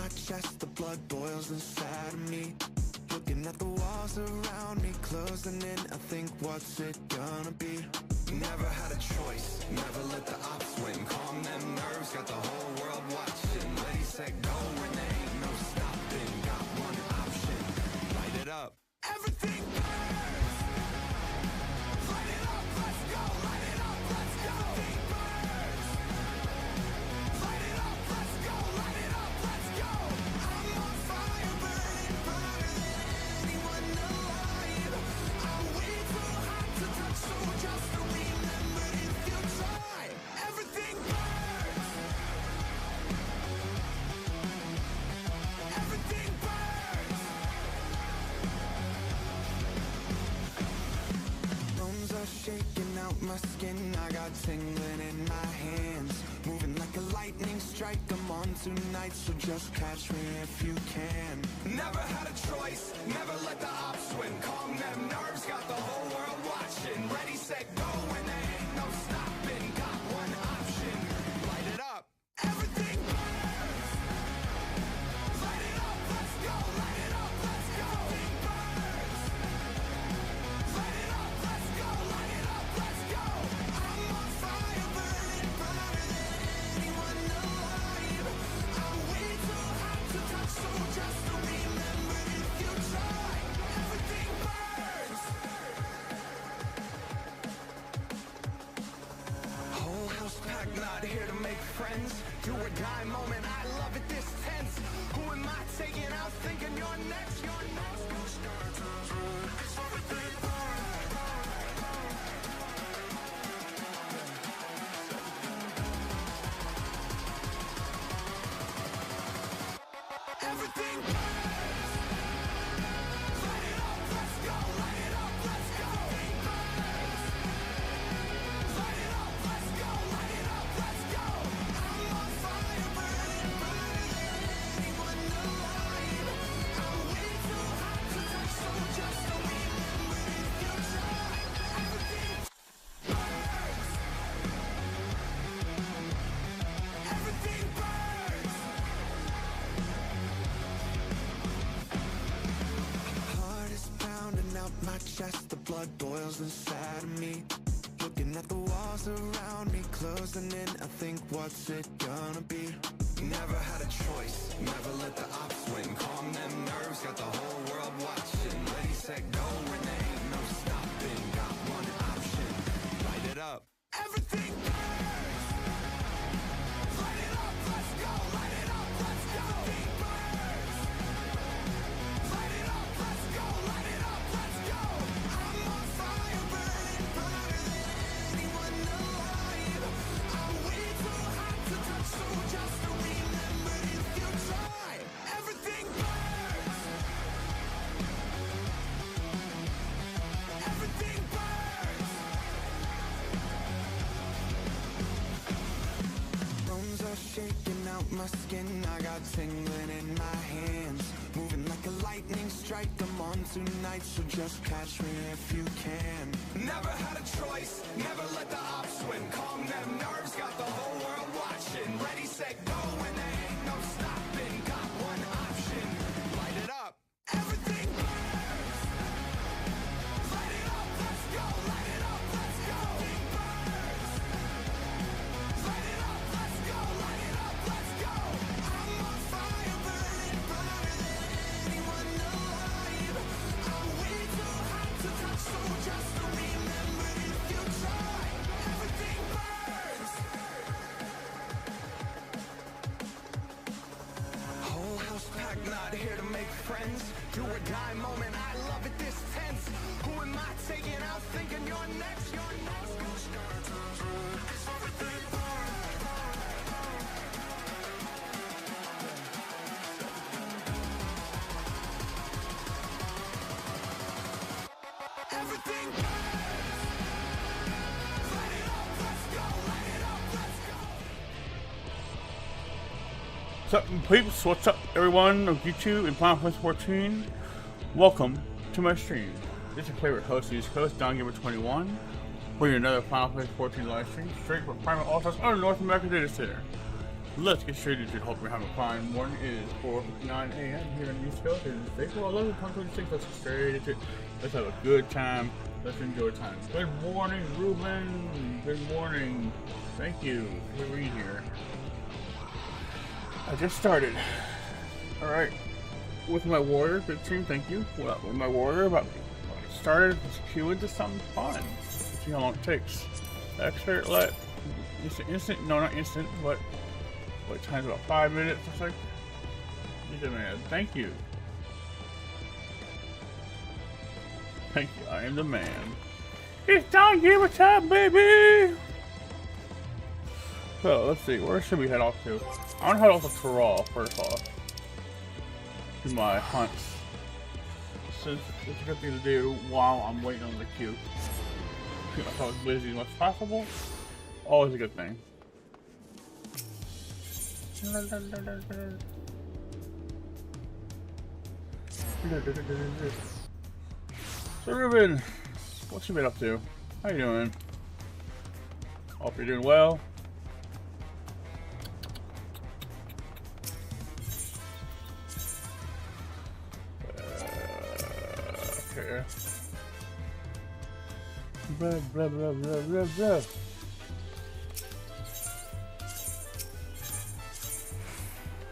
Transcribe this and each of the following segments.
my chest, the blood boils inside of me. Looking at the walls around me, closing in, I think, what's it gonna be? Never had a choice, never let the ops win. Calm them nerves, got the whole world watching. Ready, set, go, when there ain't no stopping. Got one option, light it up. Everything burns. Light it up, let's go. Light it up, let's go. Everything burns. Light it up, let's go. Light it up, let's go. I'm on fire, burning brighter than anyone alive. I'm way too hot to touch, so just remember if you try. Everything burns. Everything burns. Bones are shaking out my skin, I got tingling in my hands. Moving like a lightning strike, I'm on tonight, so just catch me if you can. Never had a choice, never let the ops win. Calm them nerves, got the whole world watching. Ready, set, go, when there ain't no stopping. Got one option, light it up. Everything burns. Light it up, let's go. Light it up, let's go. Everything burns. Light it up, let's go. Light it up, let's go. I'm on fire, burning brighter than anyone alive. I'm way too hot to touch, so just remember if you try. Everything burns. Whole house packed, not here to make friends. Do or die moment, I love it this tense. Who am I taking out, thinking you're next? You're next. Cause everything burns. Everything burns. Light it up, let's go. Light it up, let's go. Everything burns. Light it up, let's go. Light it up, let's go. I'm on fire, burning brighter than anyone alive. I'm way too hot to touch, so just remember if you try. Everything burns. Everything burns. Heart is pounding out my chest, the blood boils inside of me. Looking at the walls around me, closing in, I think, what's it gonna be? Never had a choice, never let the ops win. Calm them nerves, got the whole world watching. Ready, set, go, when there ain't no stopping. Got one option, light it up. Everything burns. Light it up, let's go. Light it up, let's go. Everything burns. Light it up, let's go. Light it up, let's go. I'm on fire, burning brighter than anyone alive. I'm way too hot to touch, so just remember if you try. Everything burns. Everything burns. Bones are shaking out my skin, I got tingling in my hands. Moving like a lightning strike, I'm on tonight, so just catch me if you can. Never had a choice, never let the ops win. Calm them nerves, got the whole world watching. Ready, set, go, when there ain't no stopping. Got one option, light it up. Everything burns. Light it up, let's go. Light it up, let's go. Everything burns. Light it up, let's go. Light it up, let's go. I'm on fire, burning brighter than anyone alive. I'm way too hot to touch, so just remember if you try. Everything burns. Whole house packed, not here to make friends. Do or die moment, I love it this tense. Who am I taking out, thinking you're next? You're next. Cause everything burns. Everything burns. Light it up, let's go. Light it up, let's go. What's up, peeps? What's up, everyone of YouTube and Final Fantasy 14? Welcome to my stream. This is your favorite host, DonGamer21, for another Final Fantasy 14 live stream straight from Primal All-Stars on North America Data Center. let's get straight into it. Hope you're having a fine morning. It is 4:59 a.m. here in the East Coast. It is April 11th, 2026. Let's get straight into it. Let's have a good time. Let's enjoy time. Good morning, Ruben. Good morning. Thank you for being here. I just started. Alright. With my warrior, good team, thank you. Well, with my warrior, about started to queue into something fun. See how long it takes. Expert, let instant, no, not instant, but what time's about 5 minutes, looks like. He's a man. Thank you. Thank you, I am the man. It's DonGamer time, baby! So, let's see, where should we head off to? I want to head off to Corral, first off. Do my hunts. Since it's a good thing to do while I'm waiting on the queue. Keep myself as busy as much as possible. Always a good thing. So Ruben, what you been up to? How you doing? Hope you're doing well. Okay. Blah blah blah blah blah blah.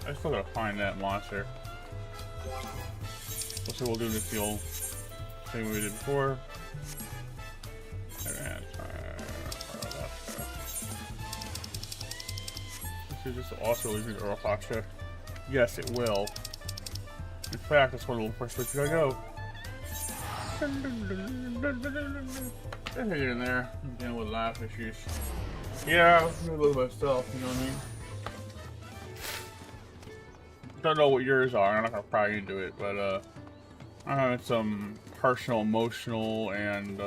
I still gotta find that monster. Let's see, we'll do this the old thing we did before. Let's see, this will also leave me the Rofacha. Yes, it will. In fact, that's one of the first places we gotta go. Just hang it in there. I'm dealing with laugh issues. Yeah, I'm gonna live myself, you know what I mean? Don't know what yours are, I'm not gonna pry into it, but I'm having some personal, emotional, and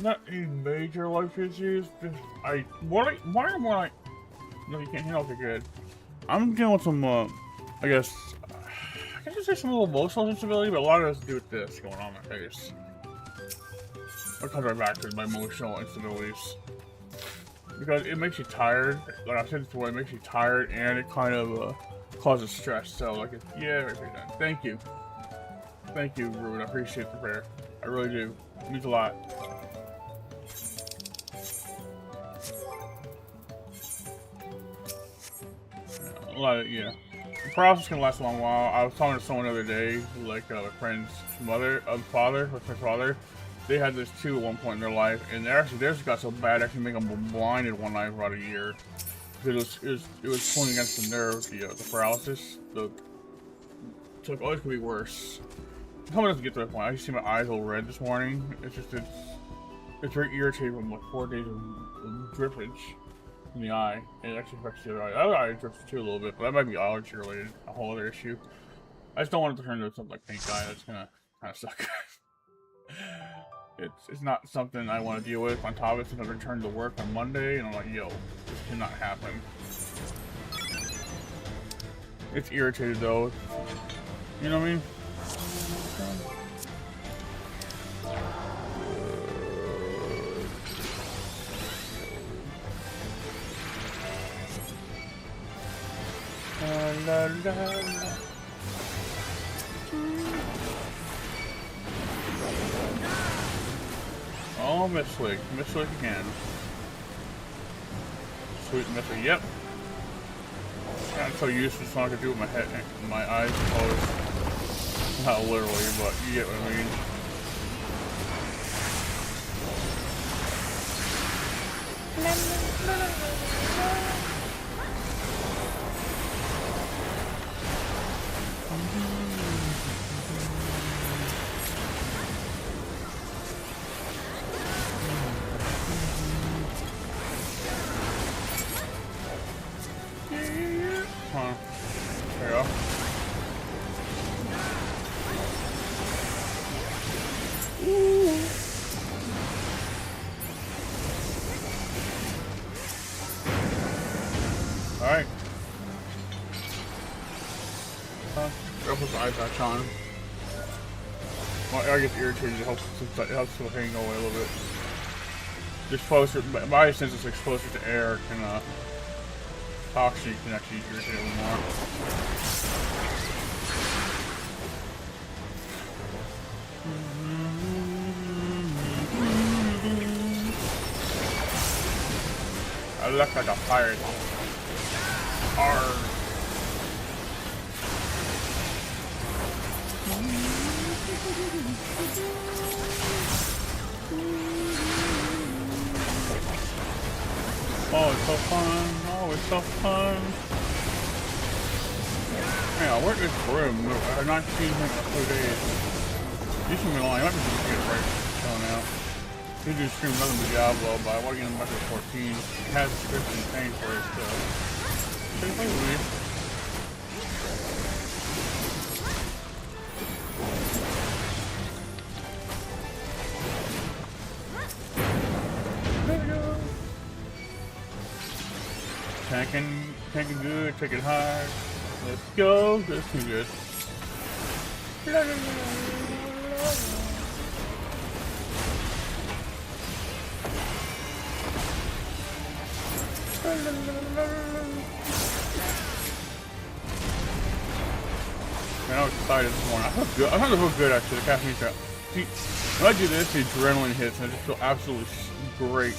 not any major life issues. Just more like no, you can't handle it good. I'm dealing with some I guess I can say some little emotional instability, but a lot of it has to do with this going on in my face. It comes right back to my emotional instabilities. Because it makes you tired. Like I said before, it makes you tired and it kind of causes stress. So, like, yeah, right done. Thank you. Thank you, Ruben. I appreciate the prayer. I really do. It means a lot. Yeah. The process can last a long while. I was talking to someone the other day, like my friend's mother, father, my friend's father. They had this too at one point in their life, and actually theirs got so bad, actually made them blinded one night for about a year. Because it was pulling against the nerve, the paralysis. So it always could be worse. Someone doesn't get to that point. I see my eyes all red this morning. It's very irritating from like 4 days of drippage in the eye. And it actually affects the other eye. The other eye drips too a little bit, but that might be allergy related. A whole other issue. I just don't want it to turn into something like pink eye. That's gonna kind of suck. It's not something I want to deal with. On top of it, since I returned to work on Monday, and I'm like, yo, this cannot happen. It's irritated though. You know what I mean? La, la, la. Oh, Misswig again. Sweet Misswig, yep. I'm so useless, so I can do with my head, my eyes closed. Not literally, but you get what I mean. Huh. There you go. Alright. I'll put the eye patch on. My eye gets irritated, it helps with the hang away a little bit. exposure, body sense is exposure to air can, toxic can actually irritate a little more. I look like a pirate. Arr. Oh, it's so fun. Oh, it's so fun. Yeah, where is Frome? I've not seen him for 2 days. He's been long. I might be doing a break. Oh, now. He just streamed nothing but Diablo, but I want to get him back to 14. He has DIscription paying for it, so. Say play with me. Tanking good, taking high. Let's go. That's too good. Man, I was excited this morning. I feel good. I feel good actually. The caffeine trap. See, when I do this, the adrenaline hits, and I just feel absolutely great.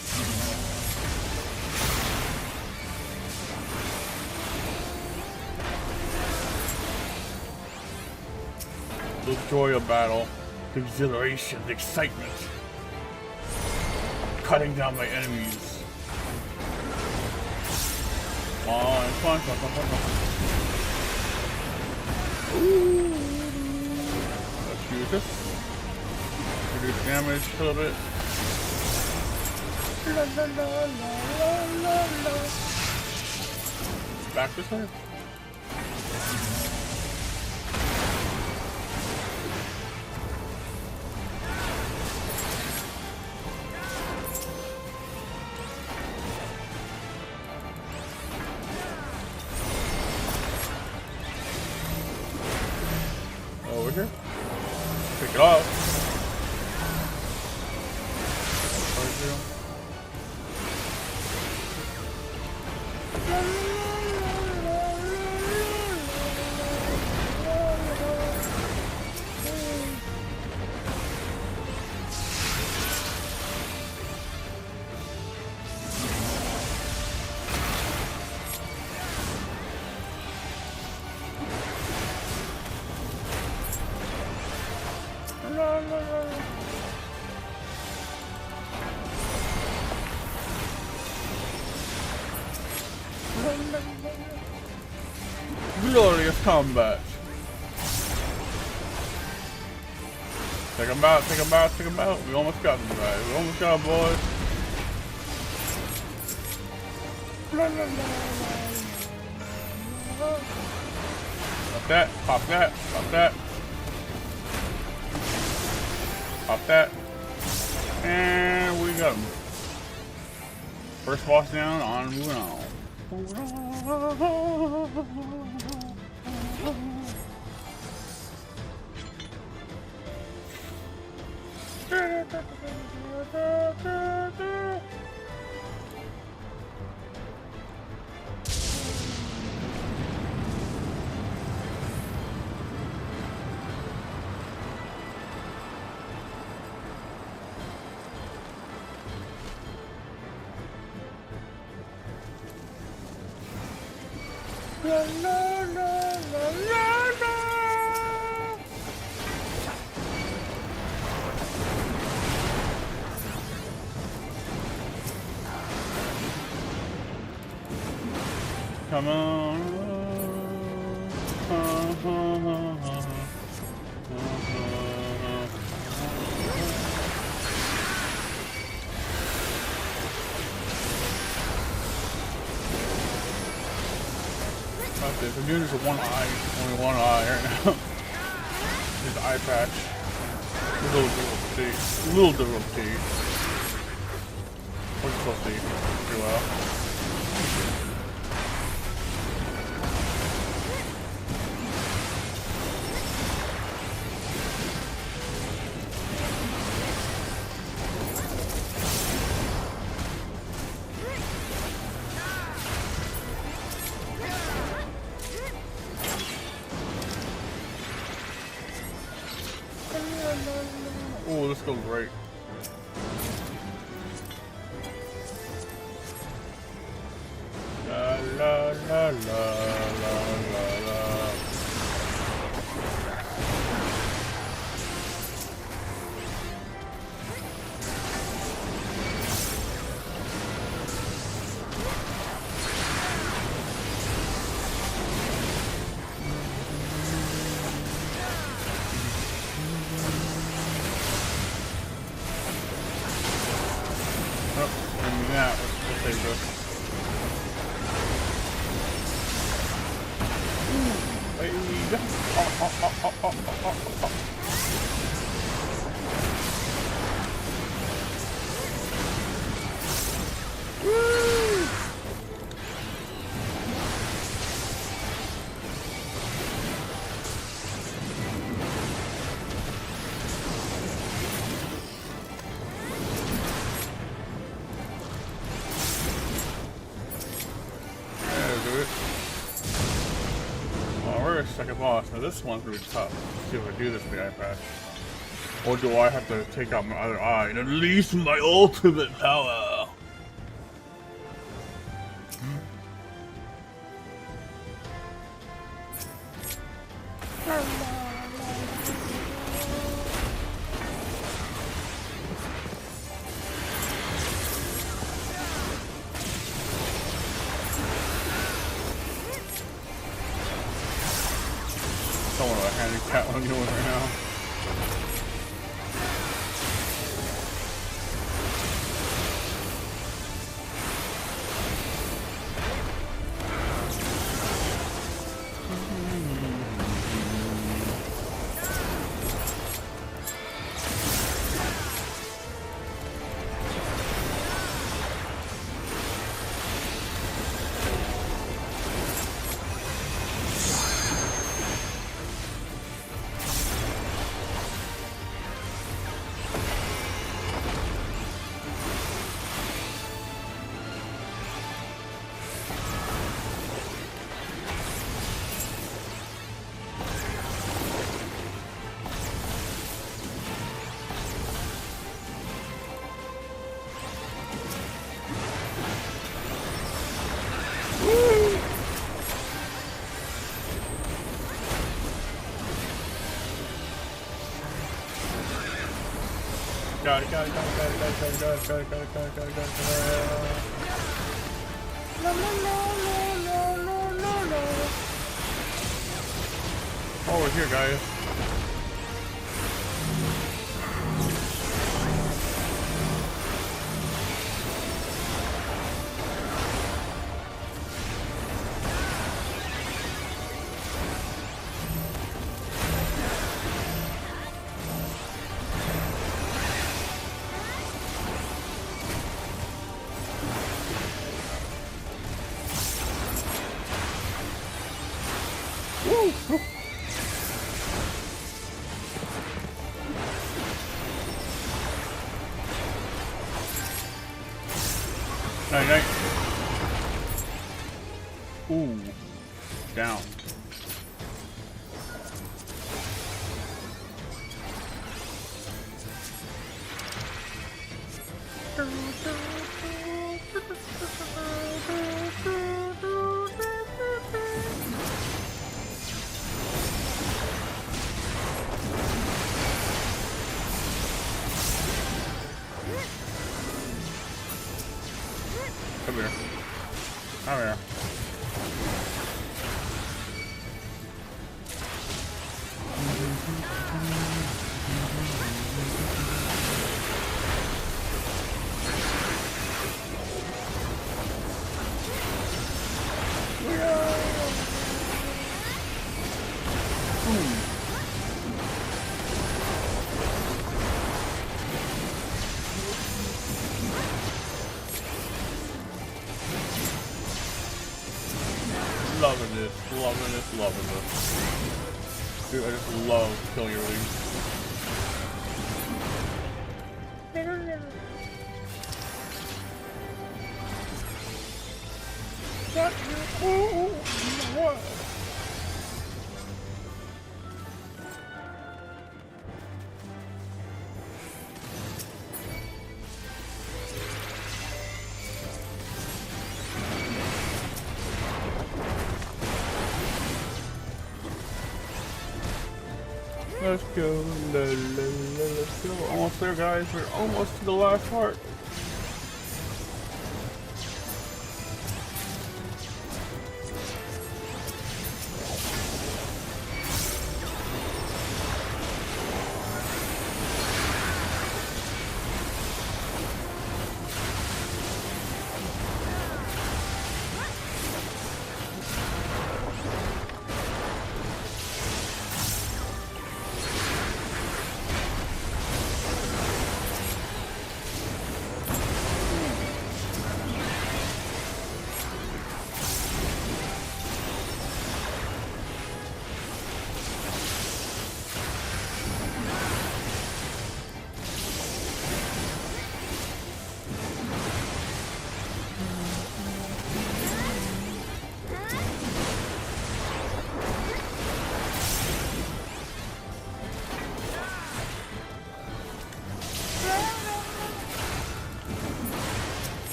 The joy of battle, the exhilaration, the excitement, cutting down my enemies. Oh, it's fun. Ooh. Let's use this. Reduce damage a little bit. Back this way. Over here. Pick it up. Glorious combat. Take him out, take him out, take him out. We almost got him, guys. We almost got him, boys. Pop that, pop that, pop that. Pop that. And we got him. First boss down, on moving on. La, la, la, la, la, la. Come on. I'm doing this with one eye, only one eye right now. Just eye patch. A little difficult to see. We're supposed to see pretty well. still great. La la la la la la la. Let's take this. Second boss. Now this one's really tough. Let's see if I do this with the eye patch. Or do I have to take out my other eye and unleash my ultimate power? Someone with a handicap on you right now. Got it. Oh, we're here, guys. Woo! Night. Ooh. Down. Come here. Come here. Loving this. Dude, I just love killing your leaves. What? Let's go. Let's go. Almost there, guys. We're almost to the last part.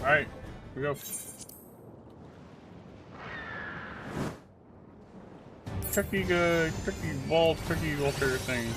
Alright, here we go. Tricky ball, tricky water thing.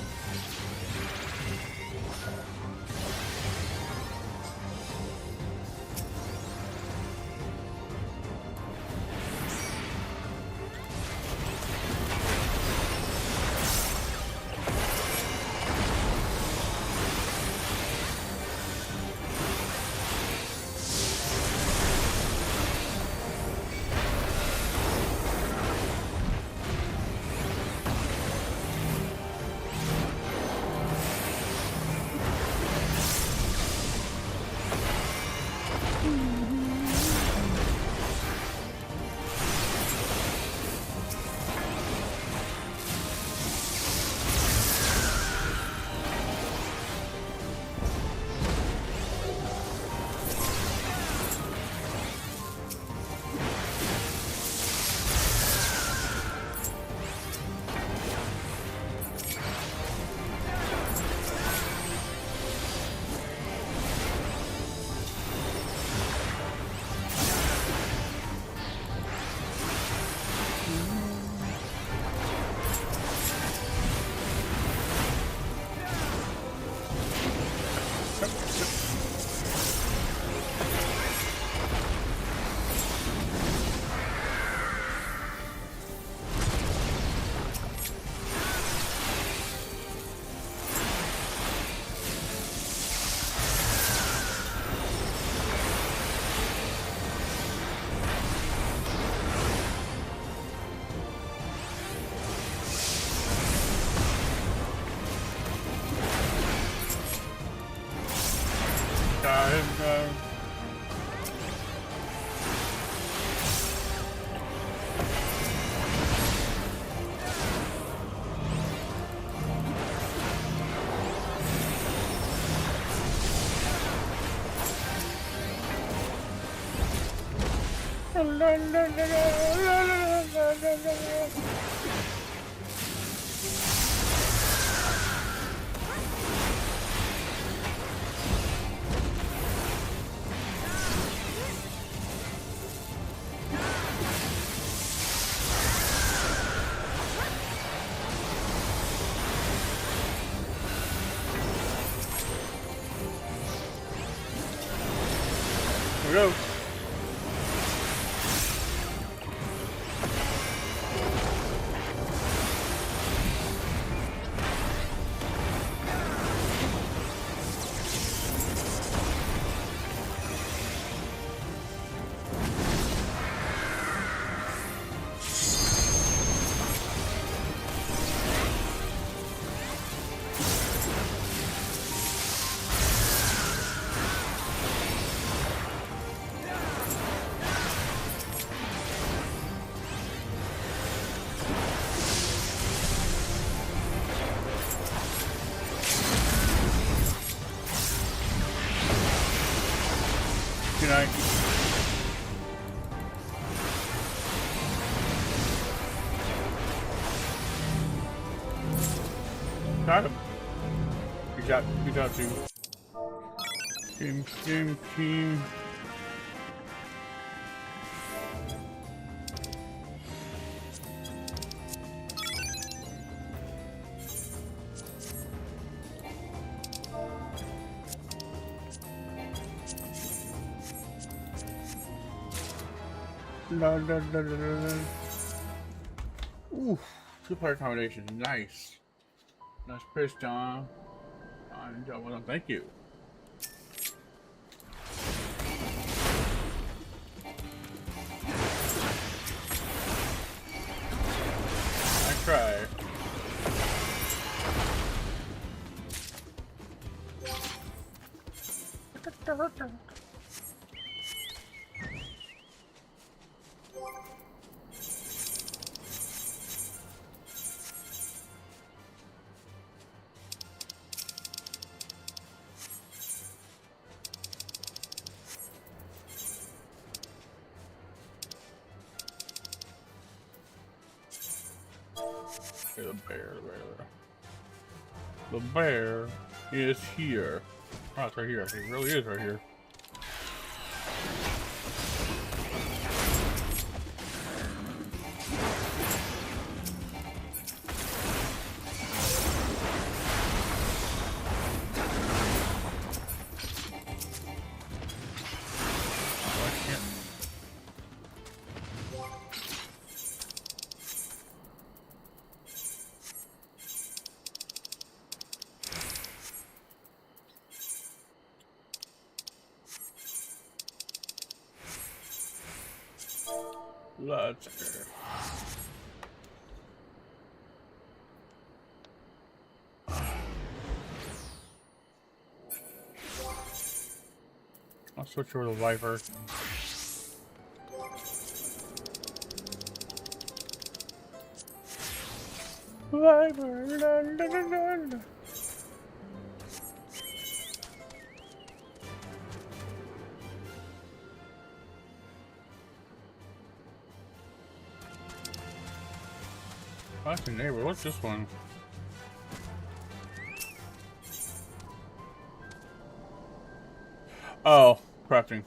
Here we go. Good night. Got him. Good job, team. Team. Dun, dun, dun, dun, dun, dun. Ooh, two-player combination, nice. Nice pitch, John. Well done, thank you. Nice try. The bear. The bear is here. Oh, it's right here. It really is right here. Let's go. I'll switch over to Viper. Viper, dun, dun, dun, dun. That's a neighbor. What's this one? Oh, crafting.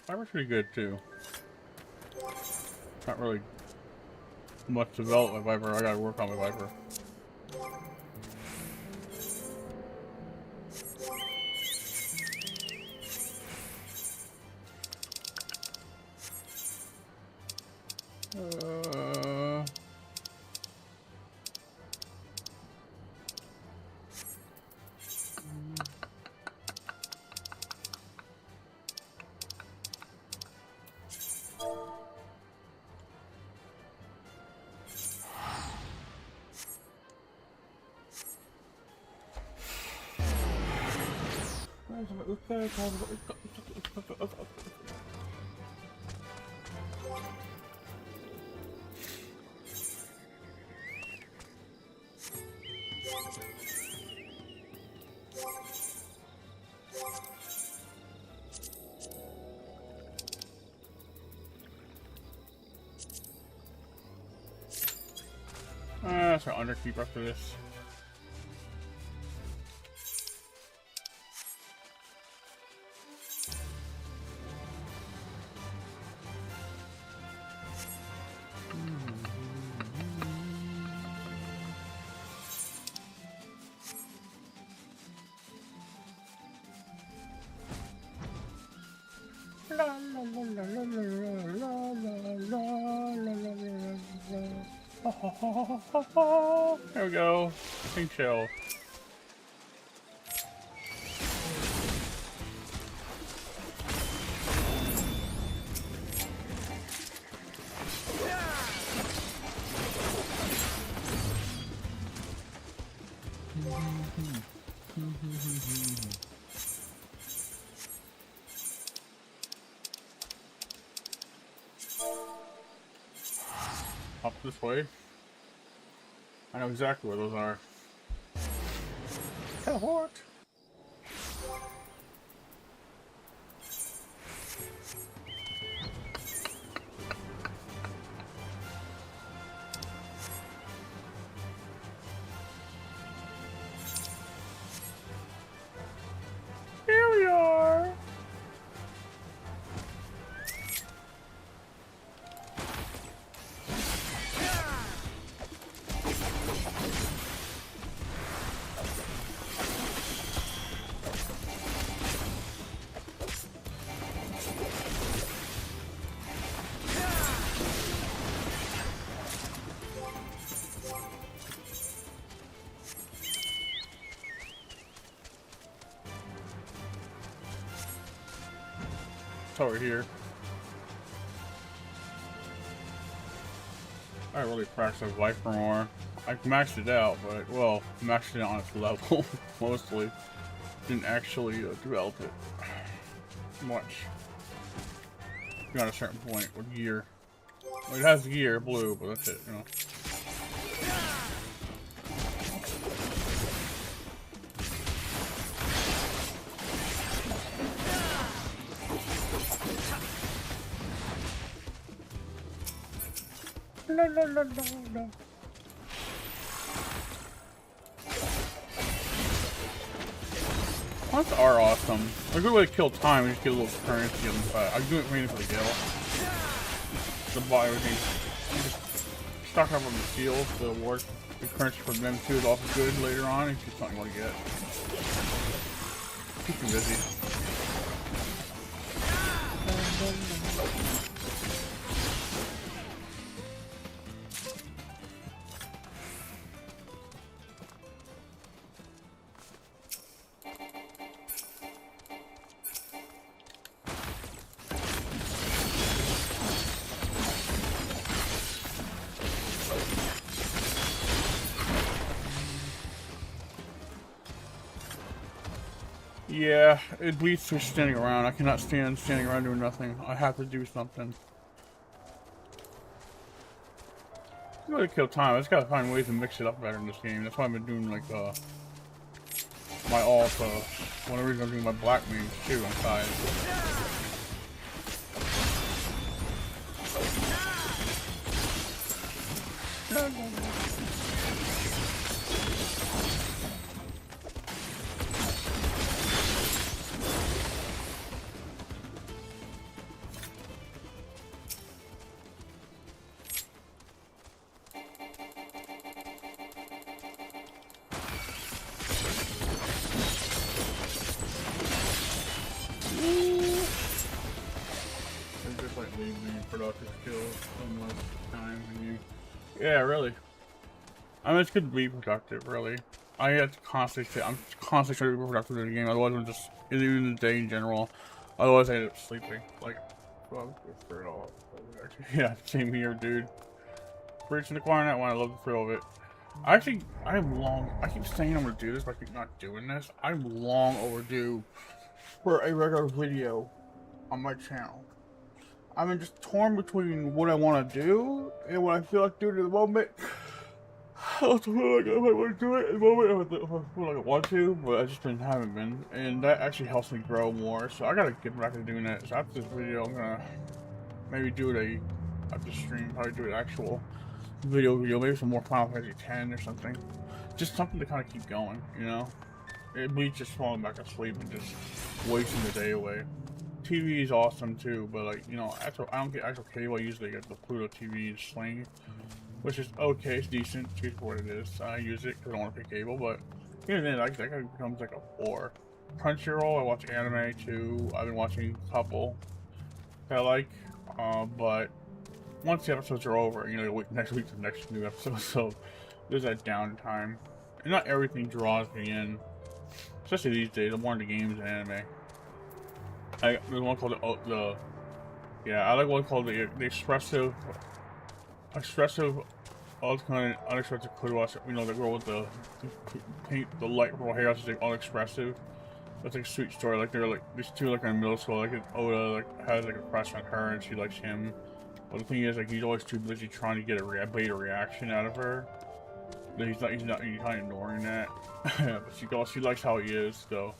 Viper's pretty good too. Not really much developed with Viper. I gotta work on my Viper. So underkeep after this. There we go. Pink shell. Up this way. I know exactly where those are. Teleport! Here we are! Over here. I really practiced with Viper more. I maxed it out, but well, maxed it on its level mostly. Didn't actually develop it much. Got a certain point with gear. Well, it has gear blue, but that's it, you know. No. Hunts are awesome. They're a good way to kill time and just get a little currency on the side. I'm doing it mainly for the gale. The buy everything. Stock up on the seals, the award, the currency for them too is also good later on if you something you want to get. Keep you busy. Yeah, it beats for standing around. I cannot stand standing around doing nothing. I have to do something. I'm gonna kill time. I just gotta find ways to mix it up better in this game. That's why I've been doing like my alt. One of the reasons I'm doing my black mage too on side. Productive skills, so much time when you... Yeah, really. I mean, it's good to be productive, really. I have to constantly say, I'm constantly trying to be productive in the game, otherwise I'm just, even the day in general, otherwise I end up sleeping. Like, well, for it all. Yeah, same here, dude. Breaching the Choir Night one, I love the thrill of it. I keep saying I'm gonna do this, but I keep not doing this. I'm long overdue for a regular video on my channel. I've been just torn between what I want to do and what I feel like doing at the moment. I also feel like I might want to do it at the moment if I feel like I want to, but I just haven't been. And that actually helps me grow more, so I gotta get back to doing that. So after this video, I'm gonna maybe do it after stream, probably do an actual video, maybe some more Final Fantasy X or something. Just something to kind of keep going, you know? It beats just falling back asleep and just wasting the day away. TV is awesome too, but like, you know, I don't get actual cable. I usually get the Pluto TV Sling, which is okay, it's decent, it's for what it is. I use it because I don't want to pay cable, but even then, that kind of becomes like a bore. Crunchyroll, I watch anime too. I've been watching a couple. I like. But once the episodes are over, you know, you wait next week to the next new episode, so there's that downtime. And not everything draws me in, especially these days. I'm more into games and anime. There's one called I like one called the expressive, unexpressive kudos. You know, the girl with the light purple hair, that's like unexpressive. That's like a sweet story. Like they're like these two like in middle school. Like Oda like has like a crush on her and she likes him. But the thing is, like he's always too busy trying to get a beta reaction out of her. But he's kind of ignoring that. But she likes how he is though.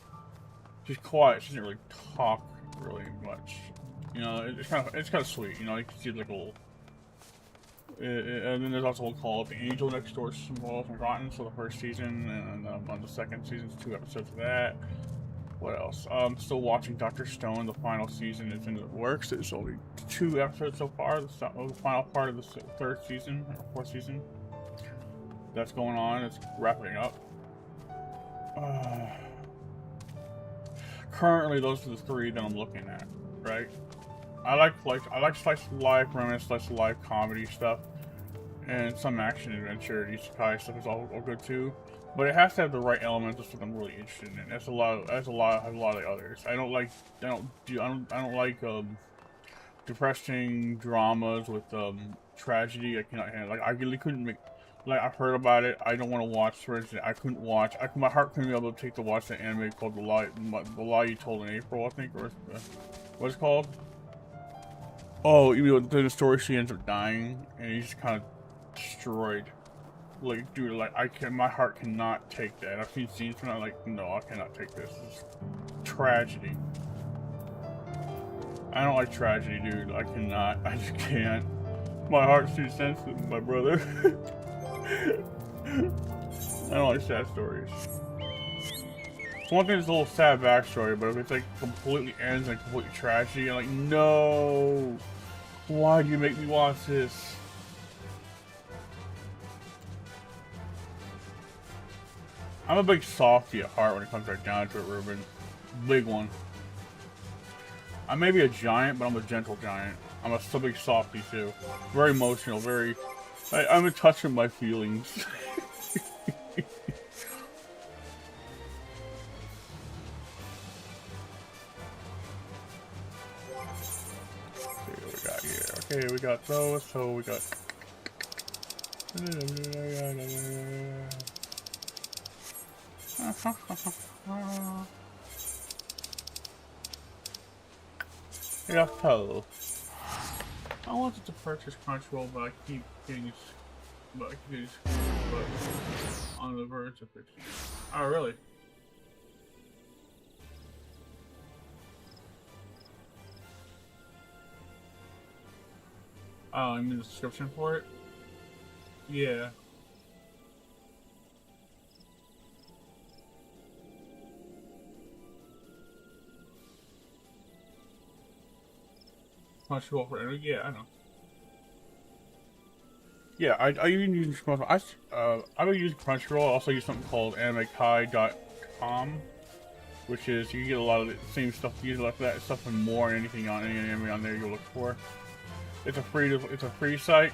She's quiet. She doesn't really talk really much. You know, it's kind of sweet. You know, you can see like a little. And then there's also one called The Angel Next Door Small Forgotten. So the first season, and on the second season, 2 episodes of that. What else? I'm still watching Dr. Stone. The final season is in the works. There's only 2 episodes so far. The final part of the 3rd season or 4th season. That's going on. It's wrapping up. Currently, those are the 3 that I'm looking at. Right? I like slice of life, romance, slice of life, comedy stuff, and some action, adventure, isekai stuff is all good too. But it has to have the right elements of something I'm really interested in. That's a lot of the others. I don't like depressing dramas with tragedy. I cannot handle. Like I really couldn't make. Like I've heard about it. I don't want to watch. For instance, I couldn't watch. My heart couldn't be able to take to watch the anime called The Lie You Told in April. I think, or what's it called? Oh, you know, the story she ends up dying and he's kind of destroyed. Like, dude, like my heart cannot take that. I've seen scenes from that, like, no, I cannot take this. It's tragedy. I don't like tragedy, dude. I cannot. I just can't. My heart's too sensitive, my brother. I don't like sad stories. One thing is a little sad backstory, but if it's like completely ends in complete tragedy, I'm like, no! Why do you make me watch this? I'm a big softie at heart when it comes right down to it, Ruben. Big one. I may be a giant, but I'm a gentle giant. I'm a big softie too. Very emotional, very... I'm in touch with my feelings. Okay, we got those, so we got... Yeah, hello. I wanted to purchase Crunchyroll, but I keep getting on the verge of fixing it. Oh, really? Oh, I'm in the description for it? Yeah. Crunchyroll for anime? Yeah, I know. Yeah, I even use Crunchyroll. I would use Crunchyroll. I also use something called animekai.com, which is you get a lot of the same stuff. You get like that stuff and more, and anything on any anime on there you'll look for. It's a free site.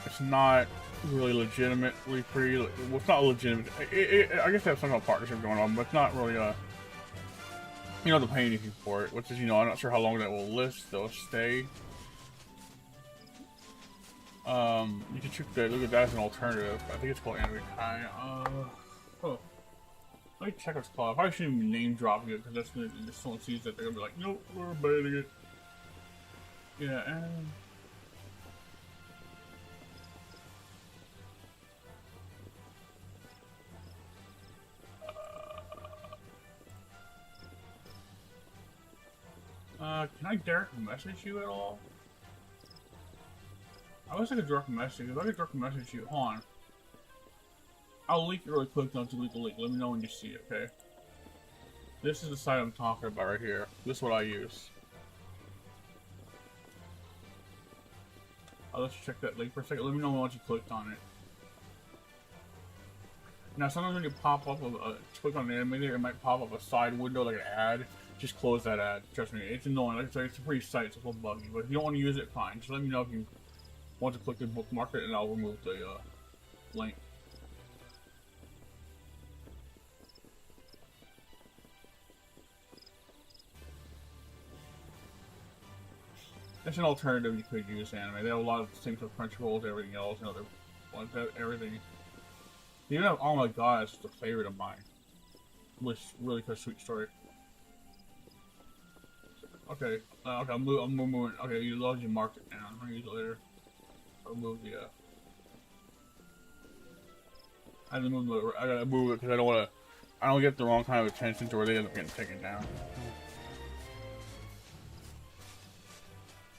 It's not really legitimately free. Well, it's not legitimate. I guess they have some kind of partnership going on, but it's not really you know, to pay anything for it. Which is, you know, I'm not sure how long that will list. They'll stay. You can look at that as an alternative. I think it's called Anime Kai. Oh. Let me check what's called. I probably shouldn't even name dropping it because that's gonna, if someone sees that, they're gonna be like, nope, we're banning it. Yeah, can I direct message you at all? I wish I could direct message. If I could direct message you, hold on. I'll link it really quick, don't delete the link. Let me know when you see it, okay? This is the site I'm talking about right here. This is what I use. I'll let you check that link for a second. Let me know once you clicked on it. Now, sometimes when you pop up, click on the anime there, it might pop up a side window like an ad just close that ad. Trust me, it's annoying. Like I said, it's a free site, it's a little buggy. But if you don't want to use it, fine. Just let me know if you want to click the bookmark it, and I'll remove the link. That's an alternative you could use, anime. They have a lot of things with Crunchyroll, everything else, and other ones, everything. Even if, oh my god, it's just a favorite of mine. Which really good, sweet story. Okay, okay, I'm moving. Okay, you load your market now. I'm gonna use it later. I'll move the. I have to move it. I gotta move it because I don't want to. I don't get the wrong kind of attention to where they end up getting taken down.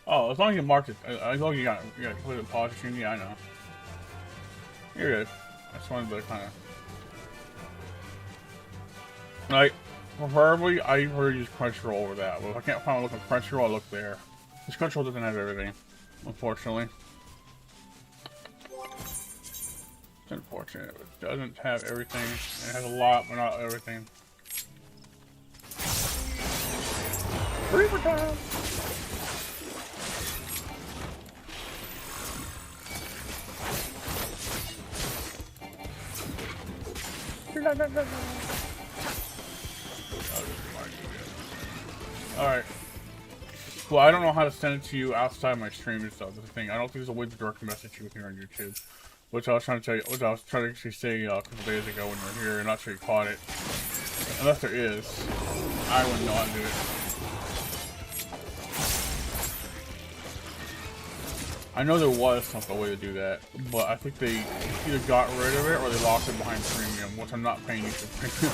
Oh, as long as you marked it, as long as you got put it in pause screen. Yeah, I know. You're good. I just wanted to kind of. Like, preferably, I prefer to use Crunchyroll over that. But if I can't find a look on Crunchyroll, I look there. This Crunchyroll doesn't have everything, unfortunately. It's unfortunate. It doesn't have everything. It has a lot, but not everything. Reaper time! Alright. Well, I don't know how to send it to you outside my stream and stuff. That's the thing. I don't think there's a way to direct message you here on YouTube. Which I was trying to tell you, which I was trying to actually say a couple days ago when you were here, and not sure you caught it. Unless there is. I wouldn't know how to do it. I know there was some way to do that, but I think they either got rid of it or they locked it behind premium, which I'm not paying you for premium.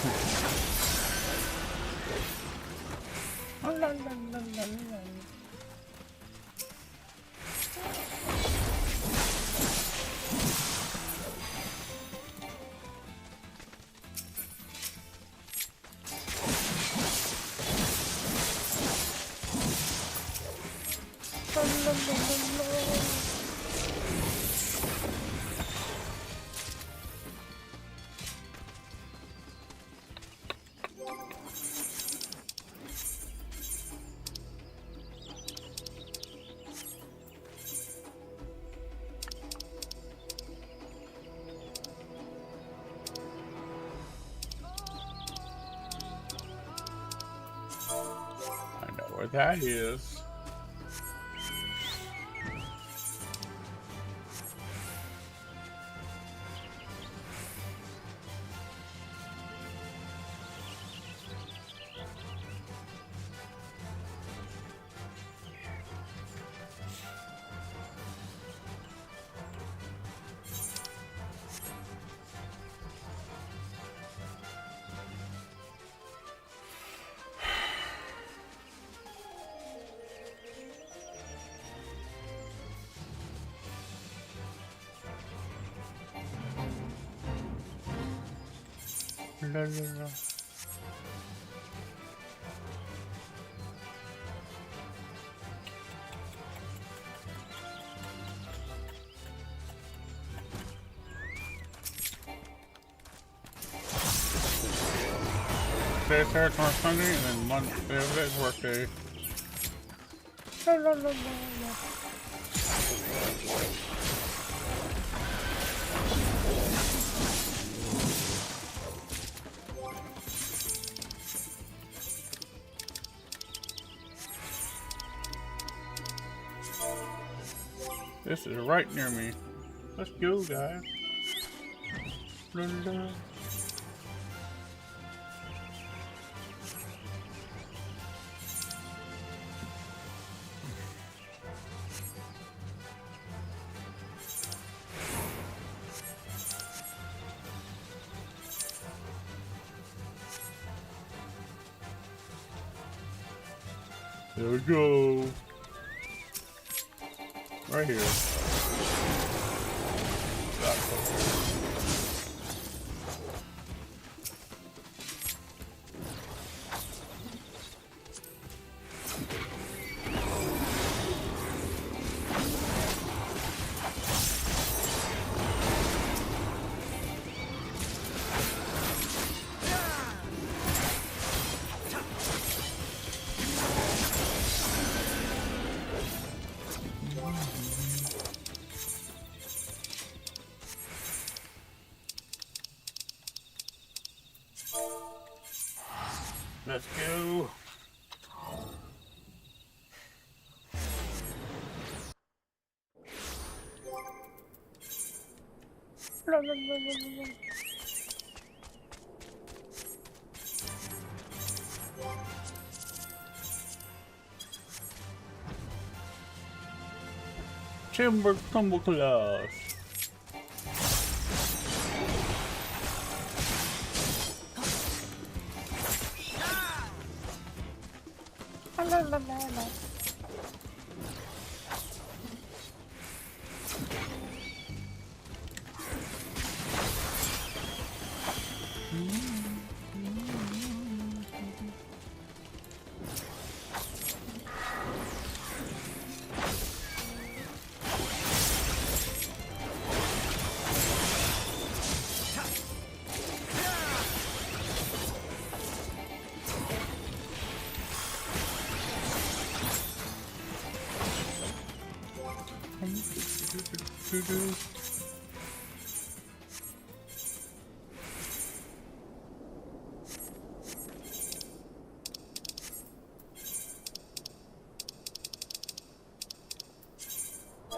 I know where that is. No. Day starts on Sunday and then Monday is work day. This is right near me. Let's go, guys. There we go. Right here. Let's go. Timber tumble class.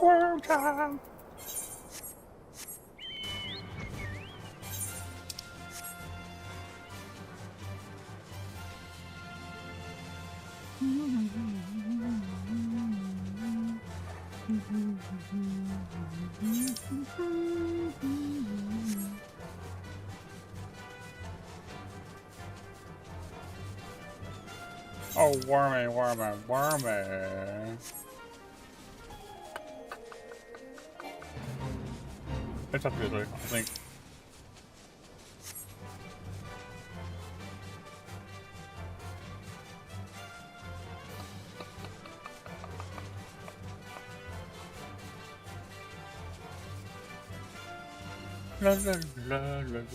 Worm time. Oh, wormy, wormy, wormy. It's up this way, I think. La la la la la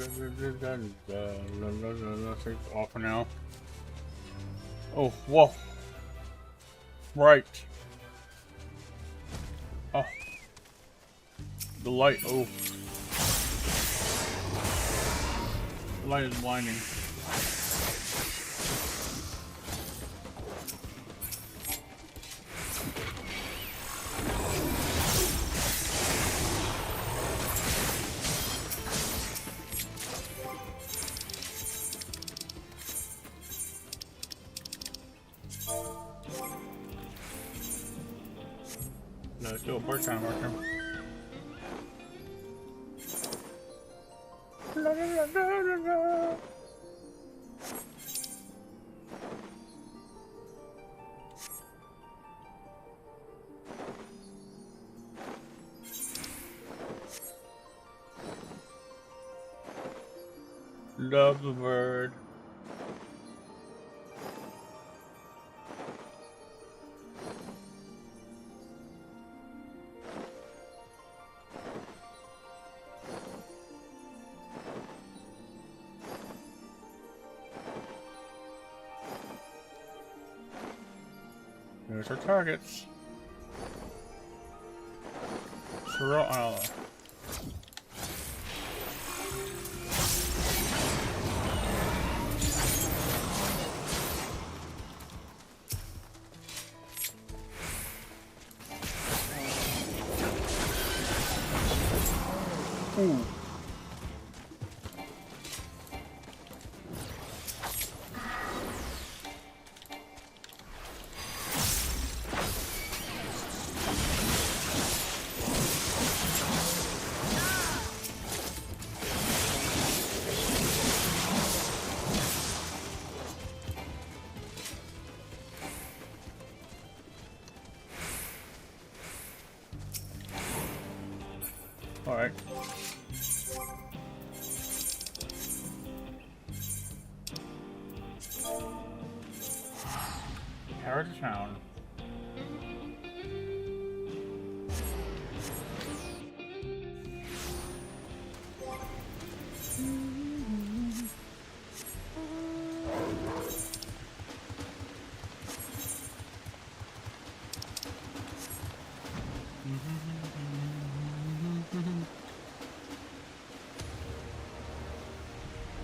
la la la la. Take off for now. Oh, whoa. Right. Oh. The light, oh. The light is blinding. Let's do a bird time worker. La, la, la, la, la. Love the bird. There's our targets. Sorrow. Ooh. All right. Carriage town.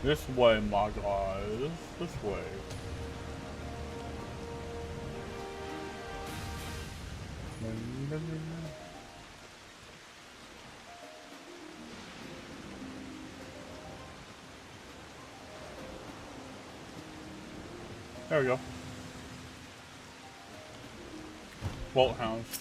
This way, my guys. This way. There we go. Bolt hounds.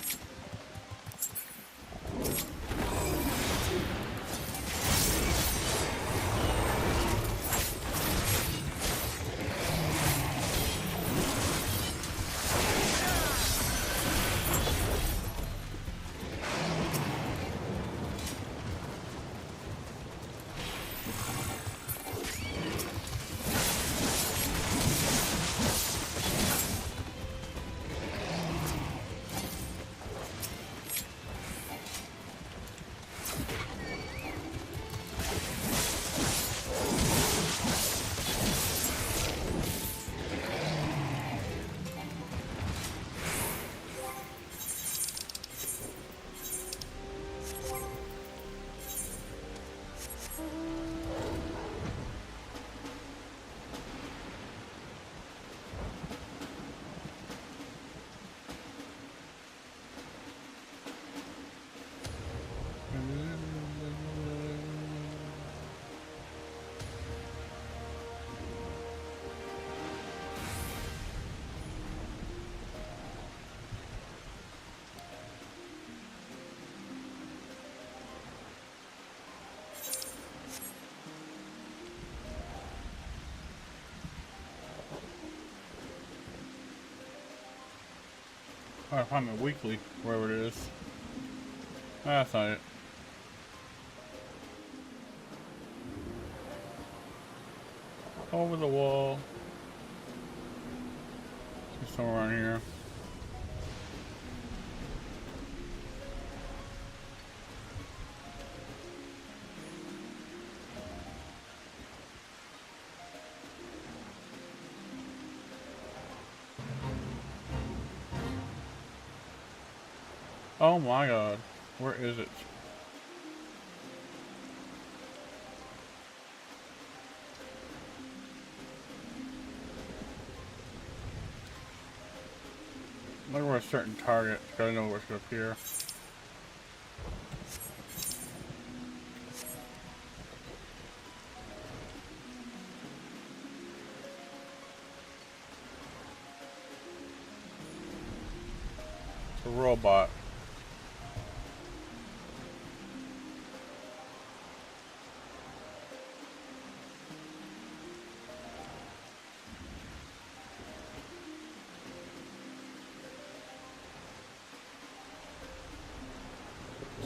I find it weekly, wherever it is. That's not it. Over the wall. It's somewhere around here. Oh my god, where is it? Look for a certain target, gotta know where it's gonna appear. It's a robot.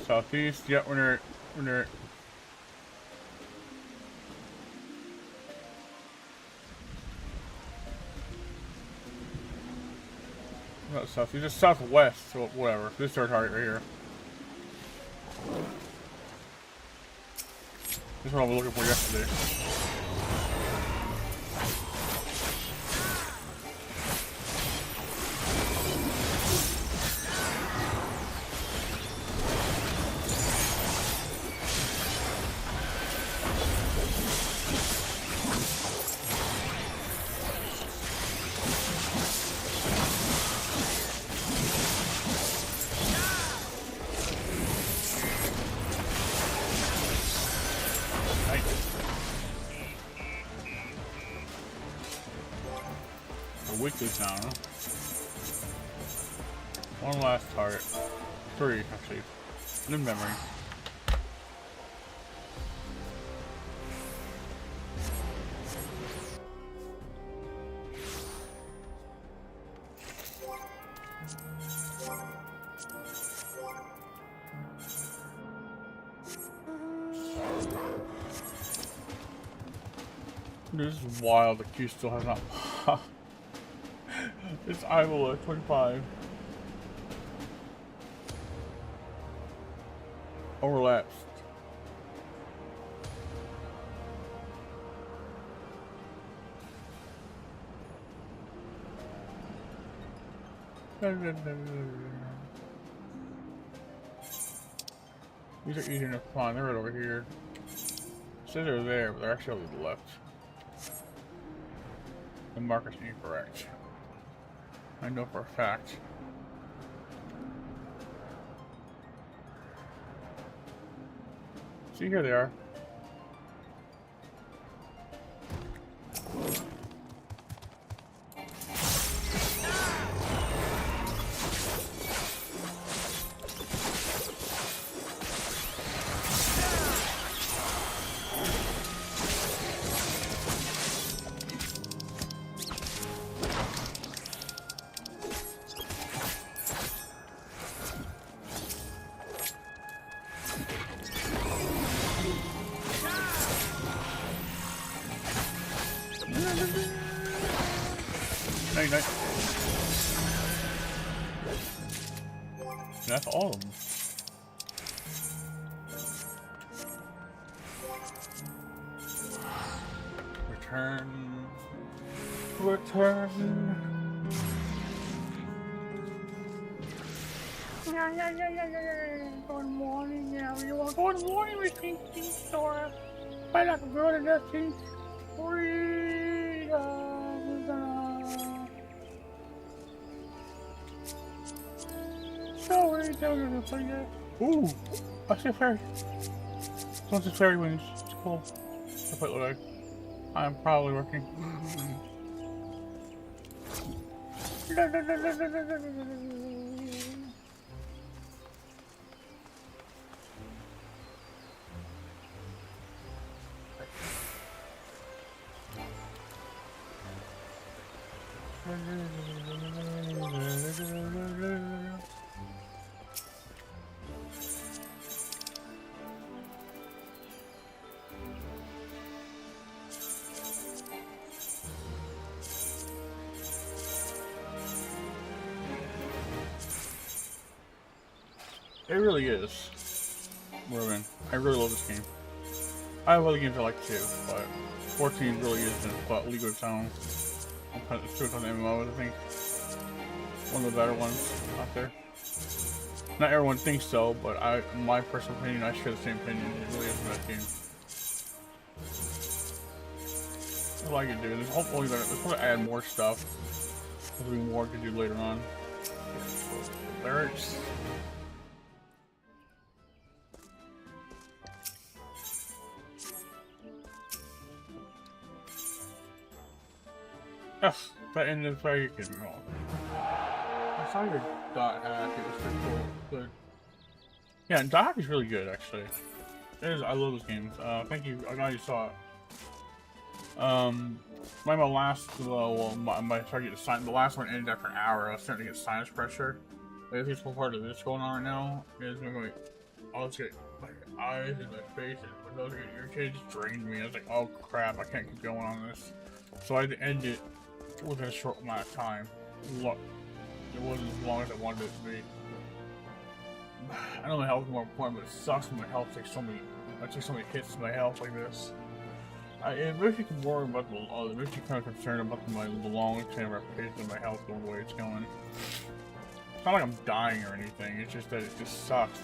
Southeast, yep, we're near it. Not southeast, just southwest, so whatever. This is our target right here. This is what I was looking for yesterday. Weekly town, huh? One last target. 3, actually. In memory. This is wild. The queue still has not popped. It's Iowa 25. Overlaps. These are easier to find. They're right over here. It says they're there, but they're actually over the left. The marker's incorrect. I know for a fact. See, here they are. Night, night. That's all of them. Return. Return. Yeah. Good morning, everyone. Good morning, Machine Store. I like to go to the King Ooh, I see a fairy. Someone's a fairy wings. It's cool. That's what it looks like. I'm probably working. It really is. Robin, I really love this game. I have other games I like too, but 14 really is a league of its own. It's true on the MMOs, I think. One of the better ones out there. Not everyone thinks so, but in my personal opinion, I share the same opinion. It really is a best game. I like it, dude. Hopefully, they'll probably add more stuff. There'll be more to do later on. Lyrics. Yes, that ended is where you can roll. I saw your dot hack, it was pretty cool. Good. Yeah, and dot hack is really good actually. It is, I love those games. Thank you, I know you saw it. My last, my target to sign, the last one ended after an hour. I was starting to get sinus pressure. Like, this whole part of this going on right now is going to I'll just get like eyes and my face and my nose are getting irritated, just drained me. I was like, oh crap, I can't keep going on this. So I had to end it within a short amount of time. Look, it wasn't as long as I wanted it to be. I know my health is more important, but it sucks when my health takes so many hits to my health like this. It makes you worry about it makes you kind of concerned about the long-term reputation of my health going the way it's going. It's not like I'm dying or anything, it's just that it just sucks.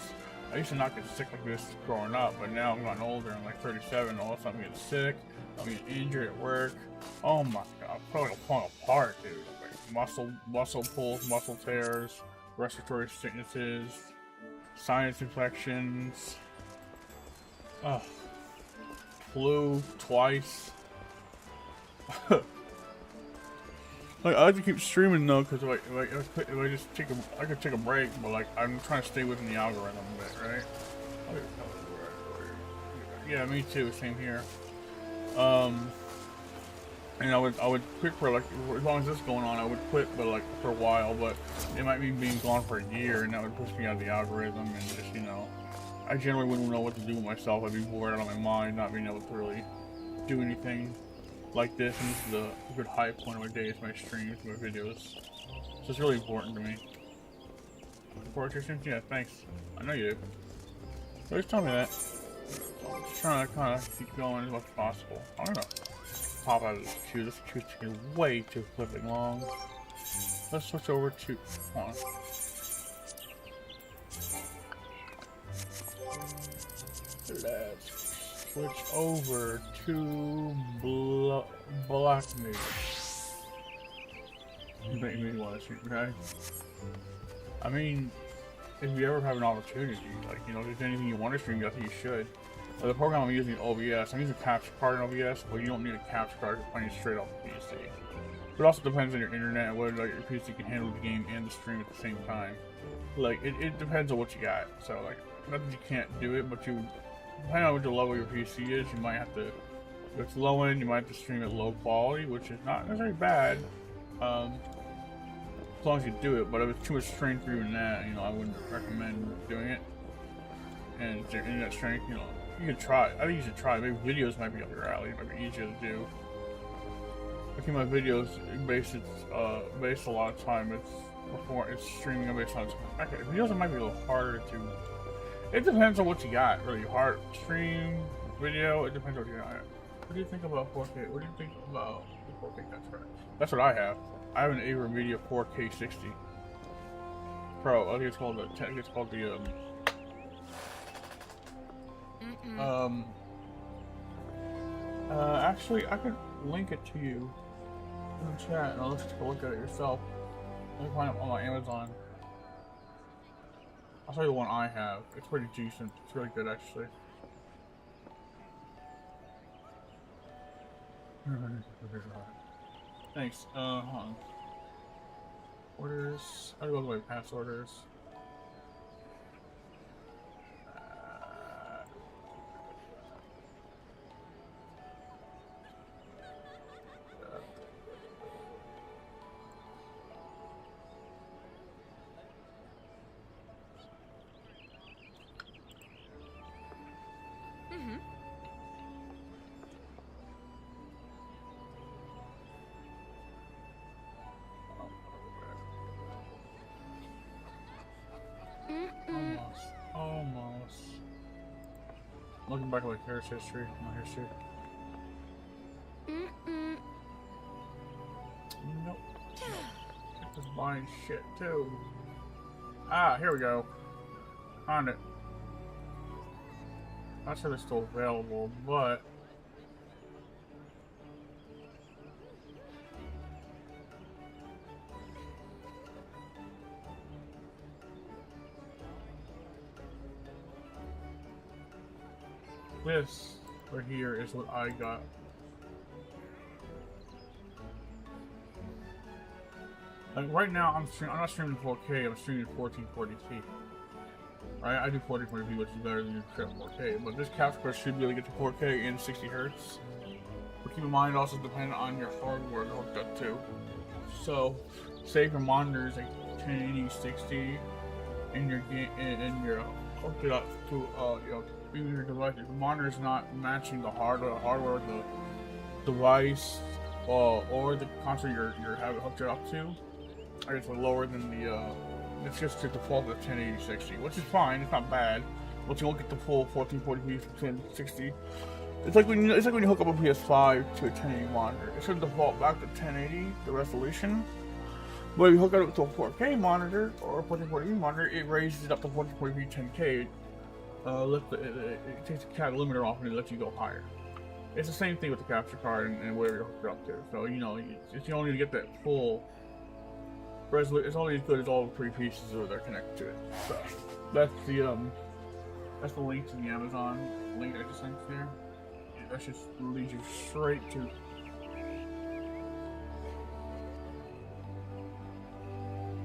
I used to not get sick like this growing up, but now I'm getting older, I'm like 37, all of a sudden I'm getting sick, I'm getting injured at work. Oh my god, I'm probably falling apart, dude. Like muscle pulls, muscle tears, respiratory sicknesses, sinus infections. Ugh. Flu twice. Like, I like to keep streaming though, because if I just I could take a break, but like I'm trying to stay within the algorithm a bit, right? Yeah, me too. Same here. And I would quit for like as long as this is going on, I would quit, but like for a while. But it might mean being gone for a year, and that would push me out of the algorithm, and just I generally wouldn't know what to do with myself. I'd be bored out of my mind, not being able to really do anything like this. And this is a good high point of my day, is my streams, my videos. So it's really important to me. Support your streams? Yeah, thanks. I know you do. Always tell me that. I'm just trying to kind of keep going as much as possible. I don't know. Pop out of this queue. This queue's taking way too flipping long. Let's switch over to. Hold on. Let's switch over to Black Mage. You make me want to shoot, okay? I mean, if you ever have an opportunity, like, if there's anything you want to stream, I think you should. The program I'm using is OBS. I'm using a capture card in OBS, but you don't need a capture card to play straight off the PC. But it also depends on your internet and whether like, your PC can handle the game and the stream at the same time. Like, it depends on what you got. So, like, not that you can't do it, but you, depending on what the level your PC is, you might have to, if it's low end, you might have to stream at low quality, which is not necessarily bad. As long as you do it, but if it's too much strain for you in that, you know, I wouldn't recommend doing it. And if your internet strength, you know, you can try. I think you should try. Maybe videos might be up your alley. It might be easier to do. I think my videos based a lot of time. It's streaming based on. Okay, videos might be a little harder to. It depends on what you got. Really, hard stream, video. It depends on what you got. What do you think about 4K? What do you think about the 4K? That's right. That's what I have. I have an AverMedia 4K 60 Pro. I think it's called the. Actually, I could link it to you in the chat, and I'll just take a look at it yourself. Let me find it on my Amazon. I'll show you the one I have. It's pretty decent. It's really good, actually. Thanks. Hold on. Orders. How do I go to my past orders? Almost. Looking back at like Harris history, my history. Nope. Just buying shit too. Ah, here we go. Found it. Not sure they're still available, but this right here is what I got. Like right now, I'm not streaming 4K. I'm streaming 1440p. Right? I do 1440p, which is better than 4K. But this capture card should be able to get to 4K in 60 Hz. But keep in mind, it also depends on your hardware hooked up to. So, say if your monitor is like 1080 60, and your hooked it up to your device. If the monitor is not matching the hardware of the device, or the console you have it hooked it up to, I guess lower than the it's just to default at 1080 60, which is fine. It's not bad. But you won't get the full 1440p from 1060. It's like when you hook up a PS5 to a 1080 monitor. It should default back to 1080, the resolution. But if you hook it up to a 4K monitor or a 1440p monitor, it raises it up to 1440p 10K. It takes the CAD limiter off and it lets you go higher. It's the same thing with the capture card and whatever you're hooked up to. So you know, you only get that full resolution. It's only as good as all the three pieces that are connected to it. So that's the link to the Amazon link I just sent there. That just leads you straight to.